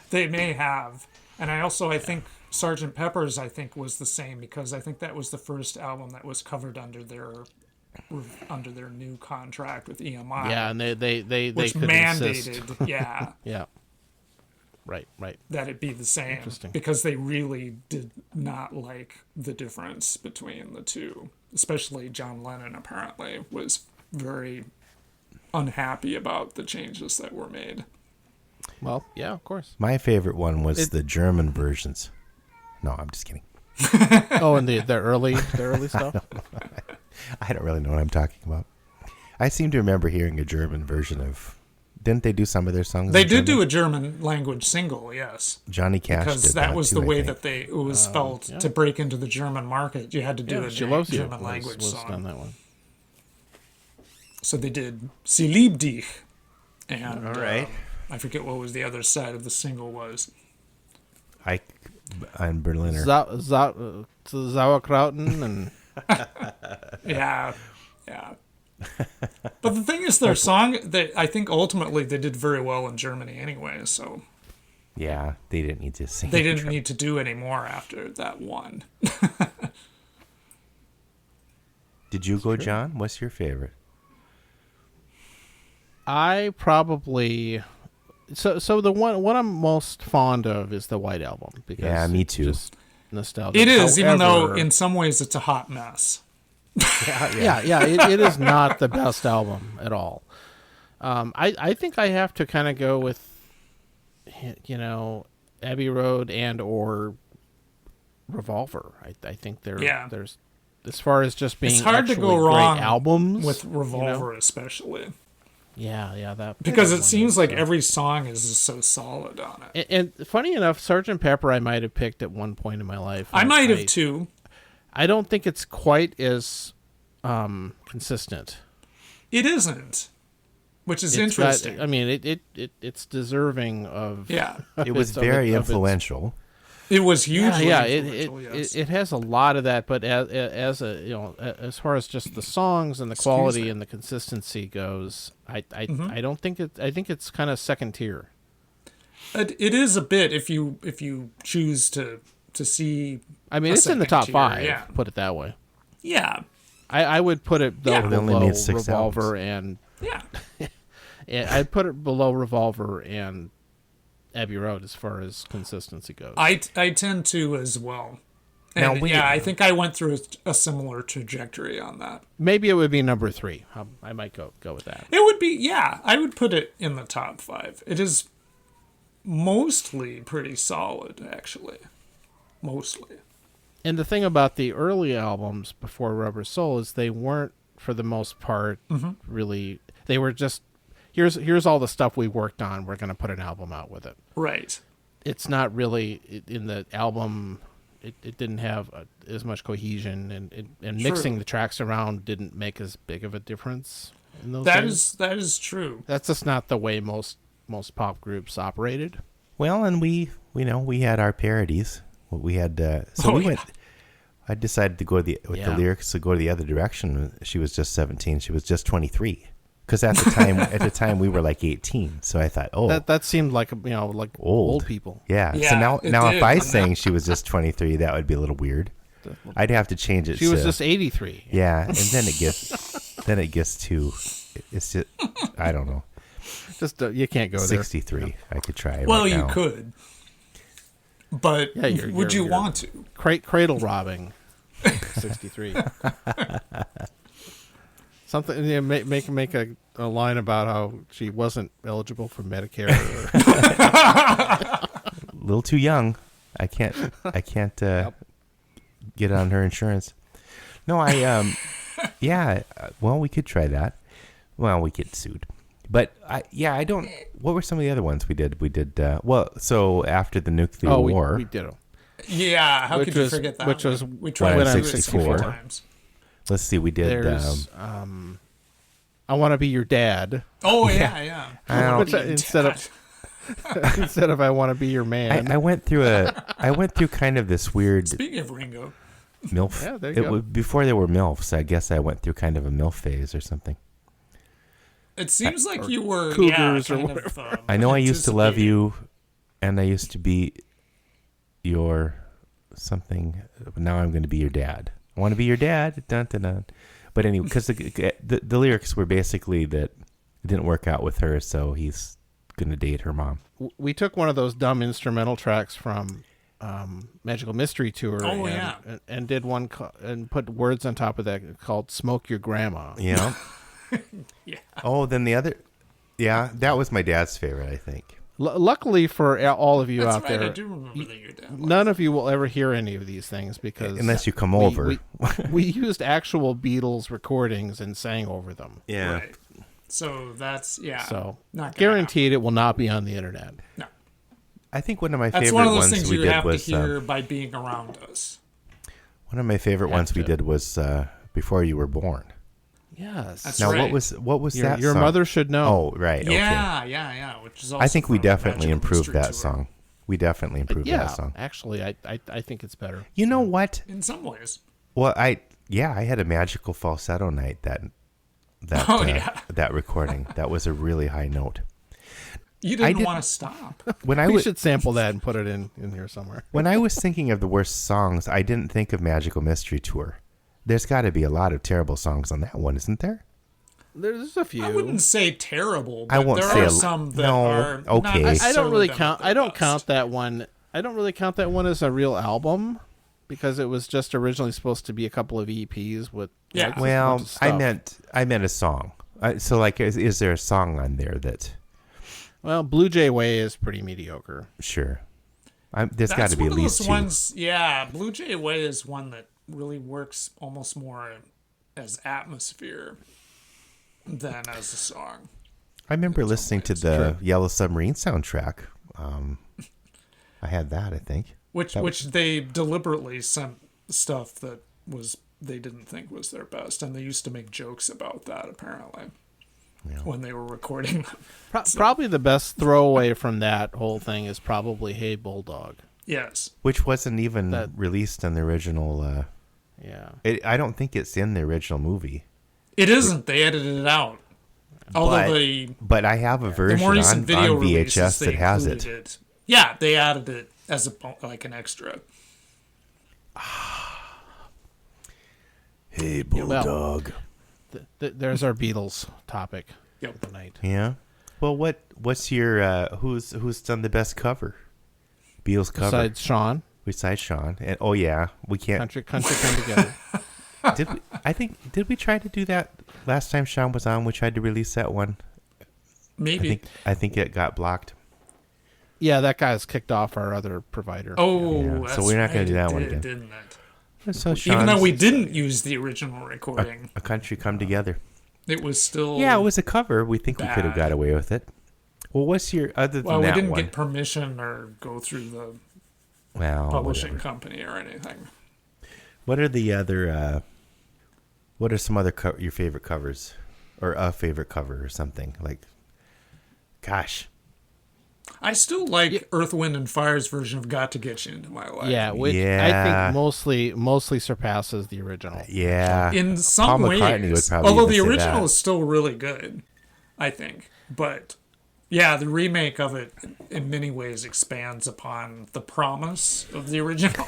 They may have, and I think Sgt. Pepper's was the same, because I think that was the first album that was covered under their new contract with EMI. Yeah, and they which could insist. mandated, Yeah. Right. that it be the same, Interesting. because they really did not like the difference between the two. Especially John Lennon apparently was very unhappy about the changes that were made. Well, yeah, of course. My favorite one was the German versions. No, I'm just kidding. Oh, and the early stuff. I don't really know what I'm talking about. I seem to remember hearing a German version of. Didn't they do some of their songs? They in did German? do a German language single, yes. Johnny Cash Because did that was too, the I way think. that it was felt to break into the German market. You had to do a She Loves You German language was song. on that one. So they did Sie liebt dich. And All right. I forget what was the other side of the single was. I'm Berliner. Sauerkrauten and Yeah. But the thing is, their song, I think ultimately they did very well in Germany anyway, so Yeah, they didn't need to sing. they didn't need to do any more after that one. Did you go, John? What's your favorite? I probably so the one I'm most fond of is the White Album, because Yeah, me too. it's just nostalgic. It is, even though However- in some ways it's a hot mess. it is not the best album at all. I think I have to kind of go with, Abbey Road and or Revolver. I think there's, as far as just being It's hard to actually go wrong great albums with Revolver, especially. Yeah, that Because that it one seems is, like every song is just so solid on it. And funny enough, Sgt. Pepper I might have picked at one point in my life. I might have too. I don't think it's quite as consistent. It isn't, which is It's got- interesting. I mean, it's deserving of. Yeah. It was of very of its- influential. It was hugely Yeah, influential, yes. it has a lot of that, but as a as far as just the songs and the quality and the consistency goes, I don't think it. I think it's kind of second tier. It is a bit if you choose to see. I mean, it's in the top 5. Yeah. Put it that way. Yeah. I would put it though They only below made 6 Revolver albums. and I'd put it below Revolver and Abbey Road as far as consistency goes. I tend to as well. And Now, I think I went through a similar trajectory on that. Maybe it would be number 3. I might go with that. It would be, I would put it in the top 5. It is mostly pretty solid, actually. Mostly. And the thing about the early albums before Rubber Soul is they weren't, for the most part, really. They were just, here's all the stuff we worked on. We're going to put an album out with it. Right. It's not really in the album. It didn't have as much cohesion, and mixing the tracks around didn't make as big of a difference in those days. That is true. That's just not the way most pop groups operated. Well, and we had our parodies. We had we went. I decided to go the lyrics to go the other direction. She was just 17. She was just 23. Because at the time we were like 18. So I thought, that seemed like old people. Yeah. So now if I sang she was just 23, that would be a little weird. I'd have to change it. She was just 83. Yeah, and then it gets too. It's just I don't know. Just you can't go 63. there. 63. I could try. Well, right you now. could. But would you want to? Cradle robbing. 63. Something make a line about how she wasn't eligible for Medicare. A little too young. I can't get on her insurance. No, well, we could try that. Well, we get sued. But I don't. What were some of the other ones we did? We did so after the nuclear war. We did them. Yeah, how could you forget that? Which was we tried to do it 64 times. Let's see, we did. There's, I Want to Be Your Dad. Oh yeah. Instead of I Want to Be Your Man. I went through kind of this weird. Speaking of Ringo, MILF. Yeah, there you go. Before there were MILFs, I guess I went through kind of a MILF phase or something. it seems like you were Cougars or kind whatever. of, I know I used to love you, and I used to be your something. Now I'm going to be your dad. I want to be your dad. Dun, dun, dun. But anyway, because the lyrics were basically that it didn't work out with her, so he's going to date her mom. We took one of those dumb instrumental tracks from Magical Mystery Tour and did one and put words on top of that called Smoke Your Grandma. Yeah. Yeah. Oh, then the other. Yeah, that was my dad's favorite, I think. Luckily for all of you That's out right, there, I do remember that your dad none of you will ever hear any of these things because Unless you come over. We used actual Beatles recordings and sang over them. Yeah. Right. So that's So not guaranteed it will not be on the internet. No. I think one of my That's favorite one of those ones things we you did have was to hear by being around us. one of my favorite ones we to. did was Before You Were Born. Yes. That's Now right. what was that Your song? mother should know. Oh, right. Okay. Yeah. Which is also I think we from definitely Magical improved Mystery that Tour. song. We definitely improved Yeah, that song. actually, I think it's better. You know what? In some ways. Well, I had a magical falsetto night that that recording. That was a really high note. You didn't want to stop. When I We was should sample that and put it in here somewhere. when I was thinking of the worst songs, I didn't think of Magical Mystery Tour. There's got to be a lot of terrible songs on that one, isn't there? There's a few. I wouldn't say terrible, but I won't there say are a- some that no, are okay. not I don't necessarily really them count. at their I don't best. count that one. I don't really count that one as a real album because it was just originally supposed to be a couple of EPs with. Yeah. like, just a Well, bunch of I stuff. meant a song. So, like, is there a song on there that? Well, Blue Jay Way is pretty mediocre. Sure, there's got That's to be one at of least those two. ones. Yeah, Blue Jay Way is one that really works almost more as atmosphere than as a song. I remember listening to the Yellow Submarine soundtrack. I had that, I think. Which they deliberately sent stuff that they didn't think was their best, and they used to make jokes about that apparently when they were recording them. Probably the best throwaway from that whole thing is probably Hey Bulldog. Yes. Which wasn't even That- released in the original. Yeah. I don't think it's in the original movie. It isn't. They edited it out. Although But I have a the version more on recent video VHS releases, they that has included it. it. Yeah, they added it as like an extra. Hey, Bulldog. There's our Beatles topic Yep. for the night. Yeah. Well, what's your who's done the best cover? Beatles cover Besides Shawn, besides Shawn. And we can't. country come together. Did we try to do that last time Shawn was on? We tried to release that one. Maybe. I think it got blocked. Yeah, that guy's kicked off our other provider. Oh, Yeah. that's So we're not gonna right, do that it one did, again. didn't it? So Even though Shawn's we didn't use the original recording, a country come together. it was still. Yeah, it was a cover. We think we could have bad. got away with it. Well, what's your other than Well, we that didn't one? get permission or go through the Well, publishing whatever. company or anything. What are the other? What are some other your favorite covers, or a favorite cover or something like? Gosh, I still like Earth, Wind, and Fire's version of "Got to Get You Into My Life." Yeah, which I Yeah. think mostly surpasses the original. yeah. In some Paul McCartney would ways, probably although even the say original that. is still really good, I think. But yeah, the remake of it in many ways expands upon the promise of the original.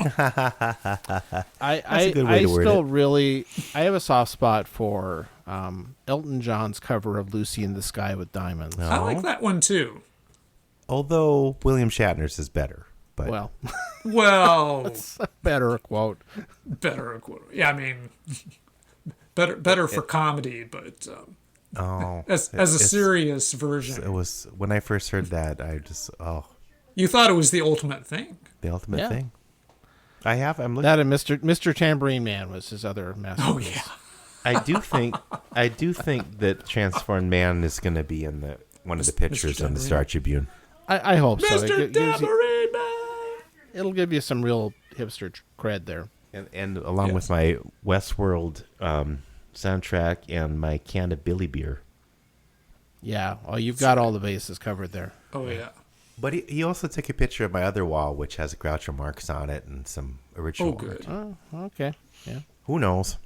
I good way to word still it. really I have a soft spot for Elton John's cover of Lucy in the Sky with Diamonds. I like that one too. Although William Shatner's is better, but Well, Well, better quote. better quote. Yeah, I mean, better for comedy, but as a it's- serious it version, was when I first heard that I just you thought it was the ultimate thing. the ultimate Yeah. thing. I'm looking. That and Mr. Tambourine Man was his other masterpiece. Oh yeah. I do think that Transformed Man is going to be in one of the pictures in the Tambourine. Star Tribune. I hope so. Mr. It gives you- Tambourine Man. it'll give you some real hipster cred there. And along with my Westworld soundtrack and my can of Billy beer. Yeah. Oh, you've got all the bases covered there. Oh yeah. But he also took a picture of my other wall, which has Groucho Marx on it and some original Oh good. Oh, okay. Yeah. Who knows?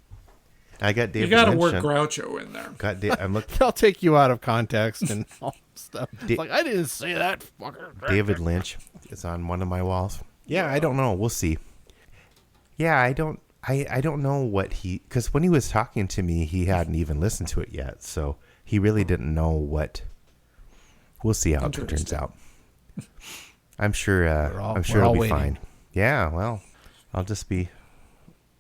I got You David got to Lynch. work on- Groucho in there. I'm looking They'll take you out of context and all stuff. Da- Like, I didn't say that, fucker. David Lynch is on one of my walls. Yeah, I don't know. We'll see. Yeah, I don't know what because when he was talking to me, he hadn't even listened to it yet, so he really didn't know what. We'll see how it turns Interesting. out. I'm sure. I'm sure we're all it'll be waiting. fine. Yeah. Well, I'll just be.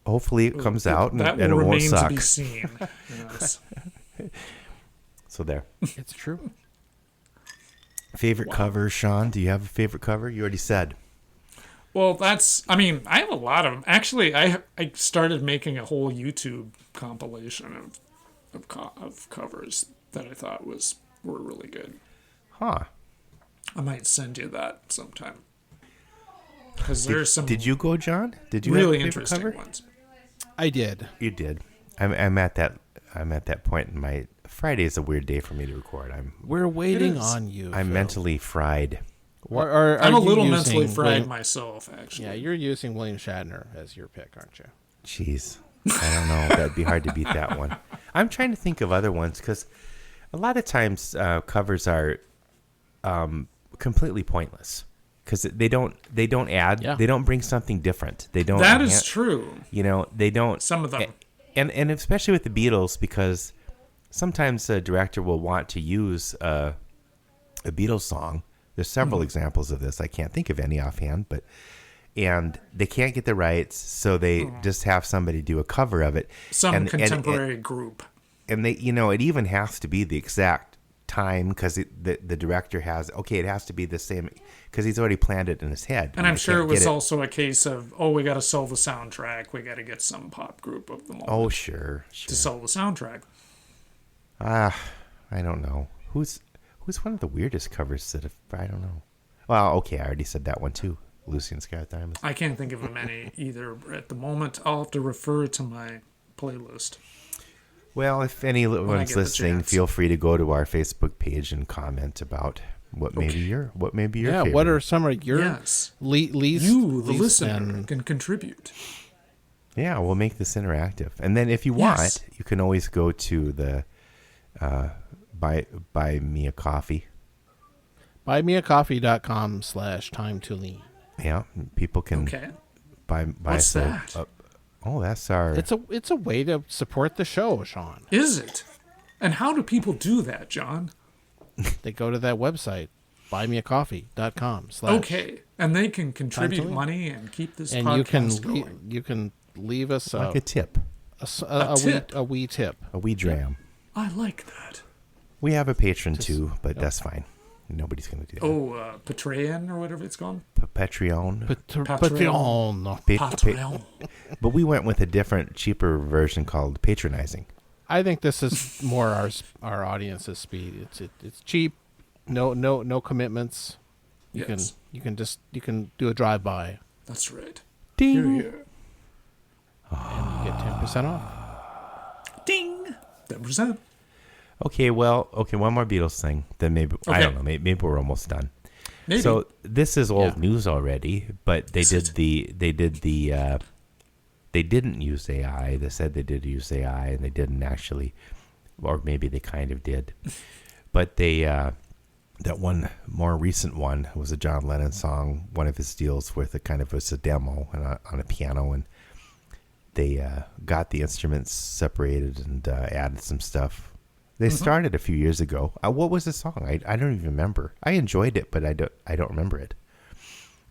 Hopefully, it comes out and, That and it will won't remain to suck. be seen. Yes. So there. It's true. Favorite cover, Shawn? Do you have a favorite cover? You already said. Well, I mean, I have a lot of them. Actually, I started making a whole YouTube compilation of covers that I thought were really good. Huh. I might send you that sometime. Because there's some Did you go, John? Did you have a really favorite interesting cover? ones. I did. You did. I'm at that point in my Friday is a weird day for me to record. We're waiting is. on you. I'm Phil. mentally fried. Are I'm a you little using mentally fried William- myself, actually. Yeah, you're using William Shatner as your pick, aren't you? Jeez, I don't know. That'd be hard to beat that one. I'm trying to think of other ones because a lot of times covers are completely pointless because they don't add. Yeah. They don't bring something different. They don't. That is true. You know, they don't. Some of them. And especially with the Beatles, because sometimes a director will want to use a Beatles song. There's several examples of this. I can't think of any offhand, and they can't get the rights, so they just have somebody do a cover of it. Some contemporary group. And they, it even has to be the exact time because the director has, it has to be the same because he's already planned it in his head. And I'm they sure it can't was get also a case of, we got to sell the soundtrack. We got to get some pop group of the moment Oh, sure. to sell the soundtrack. I don't know. Who's one of the weirdest covers that I don't know. Well, okay, I already said that one too. Lucy and Sky Diamonds. I can't think of them any either at the moment. I'll have to refer to my playlist. Well, if I anyone's get the listening, chance. feel free to go to our Facebook page and comment about What may be your Yeah, favorite? what are some of your Yes. least? You, the least listener, and- can contribute. Yeah, we'll make this interactive. And then if you want, Yes. you can always go to the buy me a coffee. buymeacoffee.com/time to lean. Yeah, people can Okay. buy What's that? That's our It's a way to support the show, Shawn. Is it? And how do people do that, John? They go to that website, buymeacoffee.com/. Okay. And they can contribute lean. money and keep this And podcast going. you can leave us like a tip, a tip. wee tip. a wee dram. I like that. We have a patron too, but that's fine. Nobody's going to do that. Oh, Patreon or whatever it's called. Patreon. Patreon. Patreon. But we went with a different, cheaper version called patronizing. I think this is more our audience's speed. It's cheap, no commitments. You Yes. can do a drive by That's right. Ding. Here. and you get 10% off. Ding. 10%. Okay, one more Beatles thing. Then maybe I Okay. don't know. Maybe we're almost done. Maybe. So this is old Yeah. news already, but they didn't use AI. They said they did use AI, and they didn't actually, or maybe they kind of did. But they that one more recent one was a John Lennon song, one of his deals with a kind of was a demo on a piano, and they got the instruments separated and added some stuff. They started a few years ago. What was the song? I don't even remember. I enjoyed it, but I don't remember it.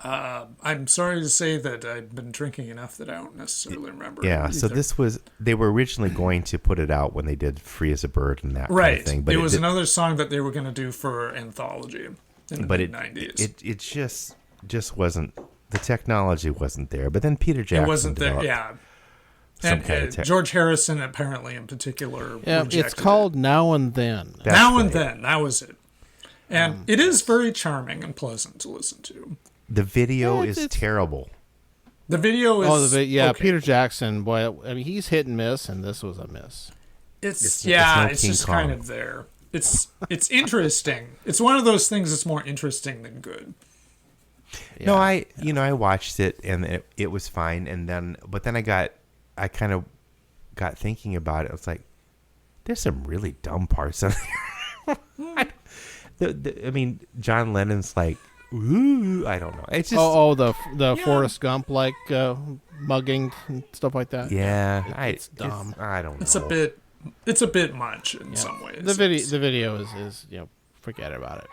I'm sorry to say that I've been drinking enough that I don't necessarily remember. Yeah, so either. they were originally going to put it out when they did Free as a Bird and that Right. kind of thing. But it was another song that they were going to do for Anthology in the mid-90s. It just wasn't, the technology wasn't there. But then Peter Jackson It wasn't there, developed yeah. some And kind of tech. George Harrison, apparently, in particular, Yeah, rejected it's called Now and Then. That's Now and right. Then. That was it. And it is very charming and pleasant to listen to. The video Yeah, is it's- terrible. The video is... okay. Peter Jackson, boy, I mean, he's hit and miss, and this was a miss. It's no it's King just Kong. kind of there. It's interesting. It's one of those things that's more interesting than good. No, I watched it and it was fine, and then I kind of got thinking about it. I was like, there's some really dumb parts on there. I mean, John Lennon's like, ooh, I don't know. It's just The Forrest Gump like mugging and stuff like that. yeah, It's dumb. I don't know. It's a bit much in some ways. The video is forget about it.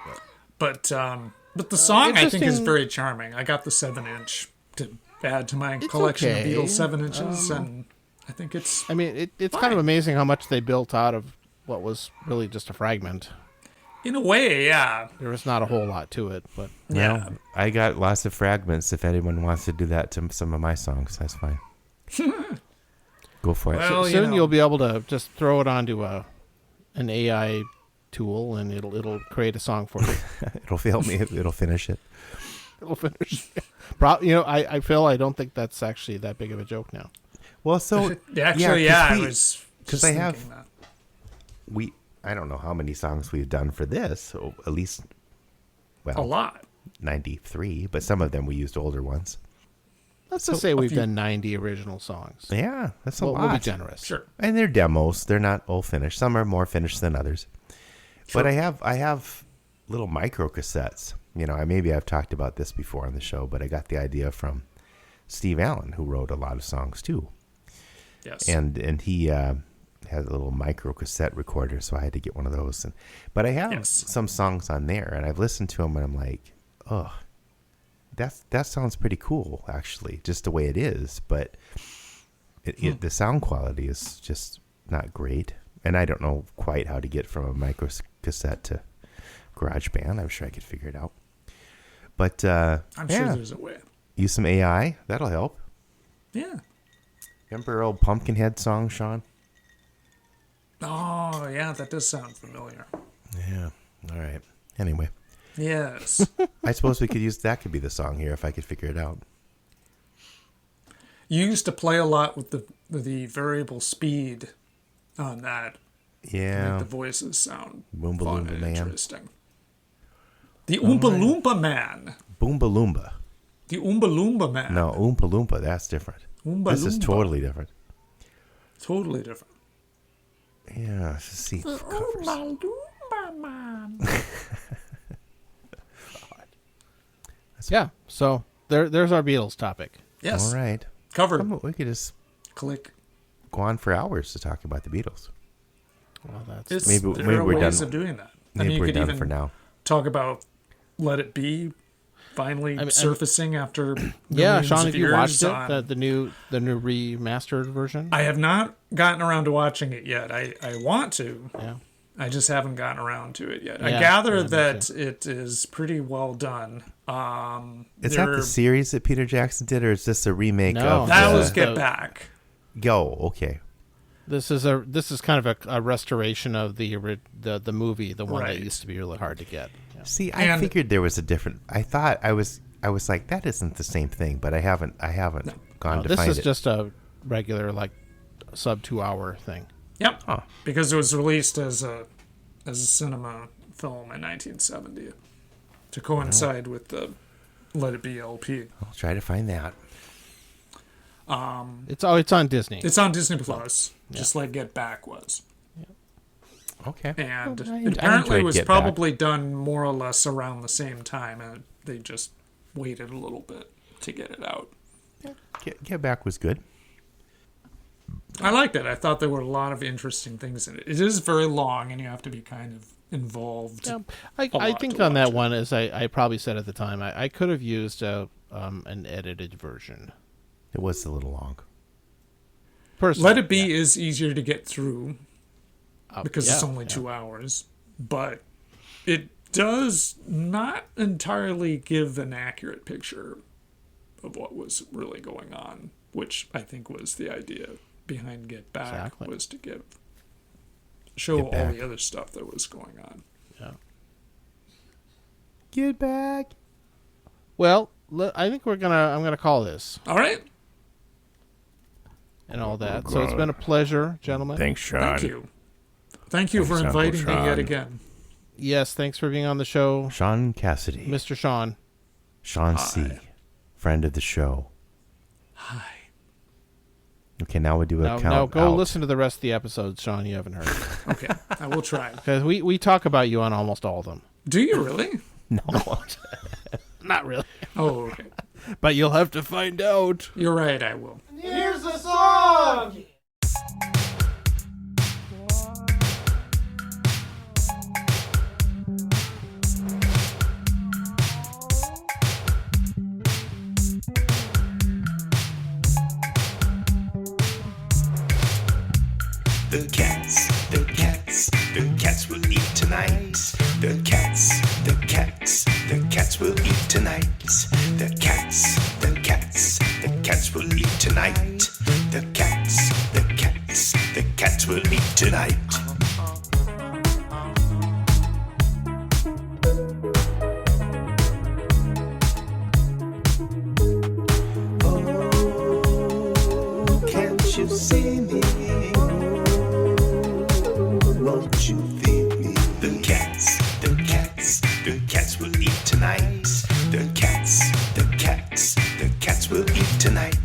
But the song I think is interesting- very charming. I got the 7-inch to add to my collection okay. of Beatles 7-inches, and I think it's I mean, it's kind of amazing how much they built out of what was really just a fragment. in a way, yeah. There was not a whole lot to it, but Yeah. I got lots of fragments. If anyone wants to do that to some of my songs, that's fine. Go for it. Well, soon you know. you'll be able to just throw it onto an AI tool, and it'll create a song for you. It'll help me. It'll finish it. It'll finish. I feel I don't think that's actually that big of a joke now. Well, so Actually, I was because just I have thinking that. I don't know how many songs we've done for this. So at least, A lot. 93, but some of them we used older ones. Let's just say we've done 90 original songs. Yeah, that's a lot. We'll be generous. Sure. And they're demos. They're not all finished. Some are more finished than others. But I have little micro cassettes. You know, maybe I've talked about this before on the show, but I got the idea from Steve Allen, who wrote a lot of songs too. Yes. And he has a little micro cassette recorder, so I had to get one of those. But I have some songs on there, and I've listened to them, and I'm like, oh, that sounds pretty cool, actually, just the way it is. But the sound quality is just not great, and I don't know quite how to get from a micro cassette to GarageBand. I'm sure I could figure it out. But I'm sure there's a way. use some AI. That'll help. Yeah. Remember our old Pumpkinhead song, Shawn? Oh, yeah, that does sound familiar. Yeah. All right. Anyway, Yes. I suppose we could use that. Could be the song here if I could figure it out. You used to play a lot with the variable speed on that. To Yeah. make the voices sound Boom, fun boom, and man. interesting. The Oompa Loompa Man. Boomba Loomba. The Oompa Loompa Man. No, Oompa Loompa, that's different. This is totally different. Totally different. Yeah, let's just see. Oompa Loompa Man. Yeah, so there's our Beatles topic. Yes. All right. Covered. We could just Click. go on for hours to talk about the Beatles. Well, that's There maybe are we're ways done. of doing that. Maybe you we're could done even for now. talk about Let It Be finally surfacing after yeah. millions Sean, of have you years watched on- it? The new remastered version. I have not gotten around to watching it yet. I want to. Yeah. I just haven't gotten around to it yet. I Yeah, gather yeah, me that it is pretty well done. Is that the series that Peter Jackson did, or is this a remake No. of that the... was Get Back. Okay. This is kind of a restoration of the movie, the one Right. that used to be really hard to get. Yeah. See, I And- figured there was a different... I thought I was like, that isn't the same thing, but I haven't gone to This find is it. just a regular sub 2 hour thing. Yep. Huh. Because it was released as a cinema film in 1970 to coincide with the Let It Be LP. I'll try to find that. It's on Disney. It's on Disney Plus, just like Get Back was. Okay. And I it apparently enjoyed was Get Back. probably done more or less around the same time, and they just waited a little bit to get it out. Get Back was good. I liked it. I thought there were a lot of interesting things in it. It is very long, and you have to be kind of involved. Yeah, a I lot think to on watch that it. one, as I probably said at the time, I could have used an edited version. It was a little long. Personally, Let It Be is easier to get through because it's yeah, only yeah. 2 hours, but it does not entirely give an accurate picture of what was really going on, which I think was the idea behind Get Back, Exactly. was to show Get all Back. the other stuff that was going on. Yeah. Get Back. Well, I think I'm gonna call this All right. and all that. So it's been a pleasure, gentlemen. Thanks, Sean. Thank you. Thank you for Thanks, Uncle inviting me yet Sean. again. Yes, thanks for being on the show, Shaun Cassidy. Mr. Sean. Shaun C. Friend of the show. Hi. Okay, now we do a count Now go out. listen to the rest of the episodes, Sean. You haven't heard Okay, I will try. because we talk about you on almost all of them. Do you really? No. Not really, Oh, okay. but you'll have to find out. You're right, I will. Here's the song. The cats will eat tonight. The cats will eat tonight. The cats will eat tonight. The cats will eat tonight. Oh, can't you see me? Won't you feed me? The cats will eat tonight. The cats will eat tonight.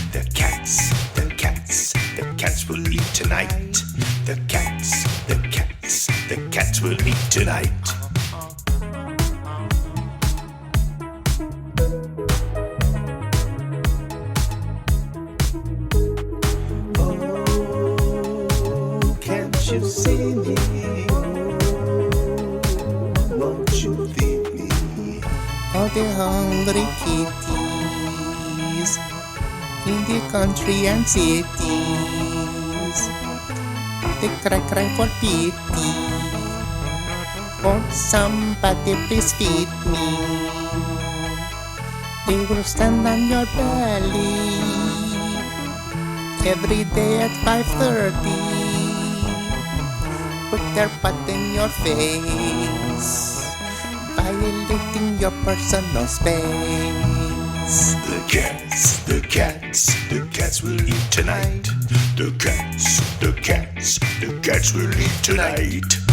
The cats will eat tonight. The cats will eat tonight. Oh, can't you see me? Won't you feed me? All the hungry kitties in the country and cities, they cry for pity. Won't somebody please feed me? They will stand on your belly every day at 5:30. Put their butt in your face, violating your personal space. The cats will eat tonight. The cats will eat tonight.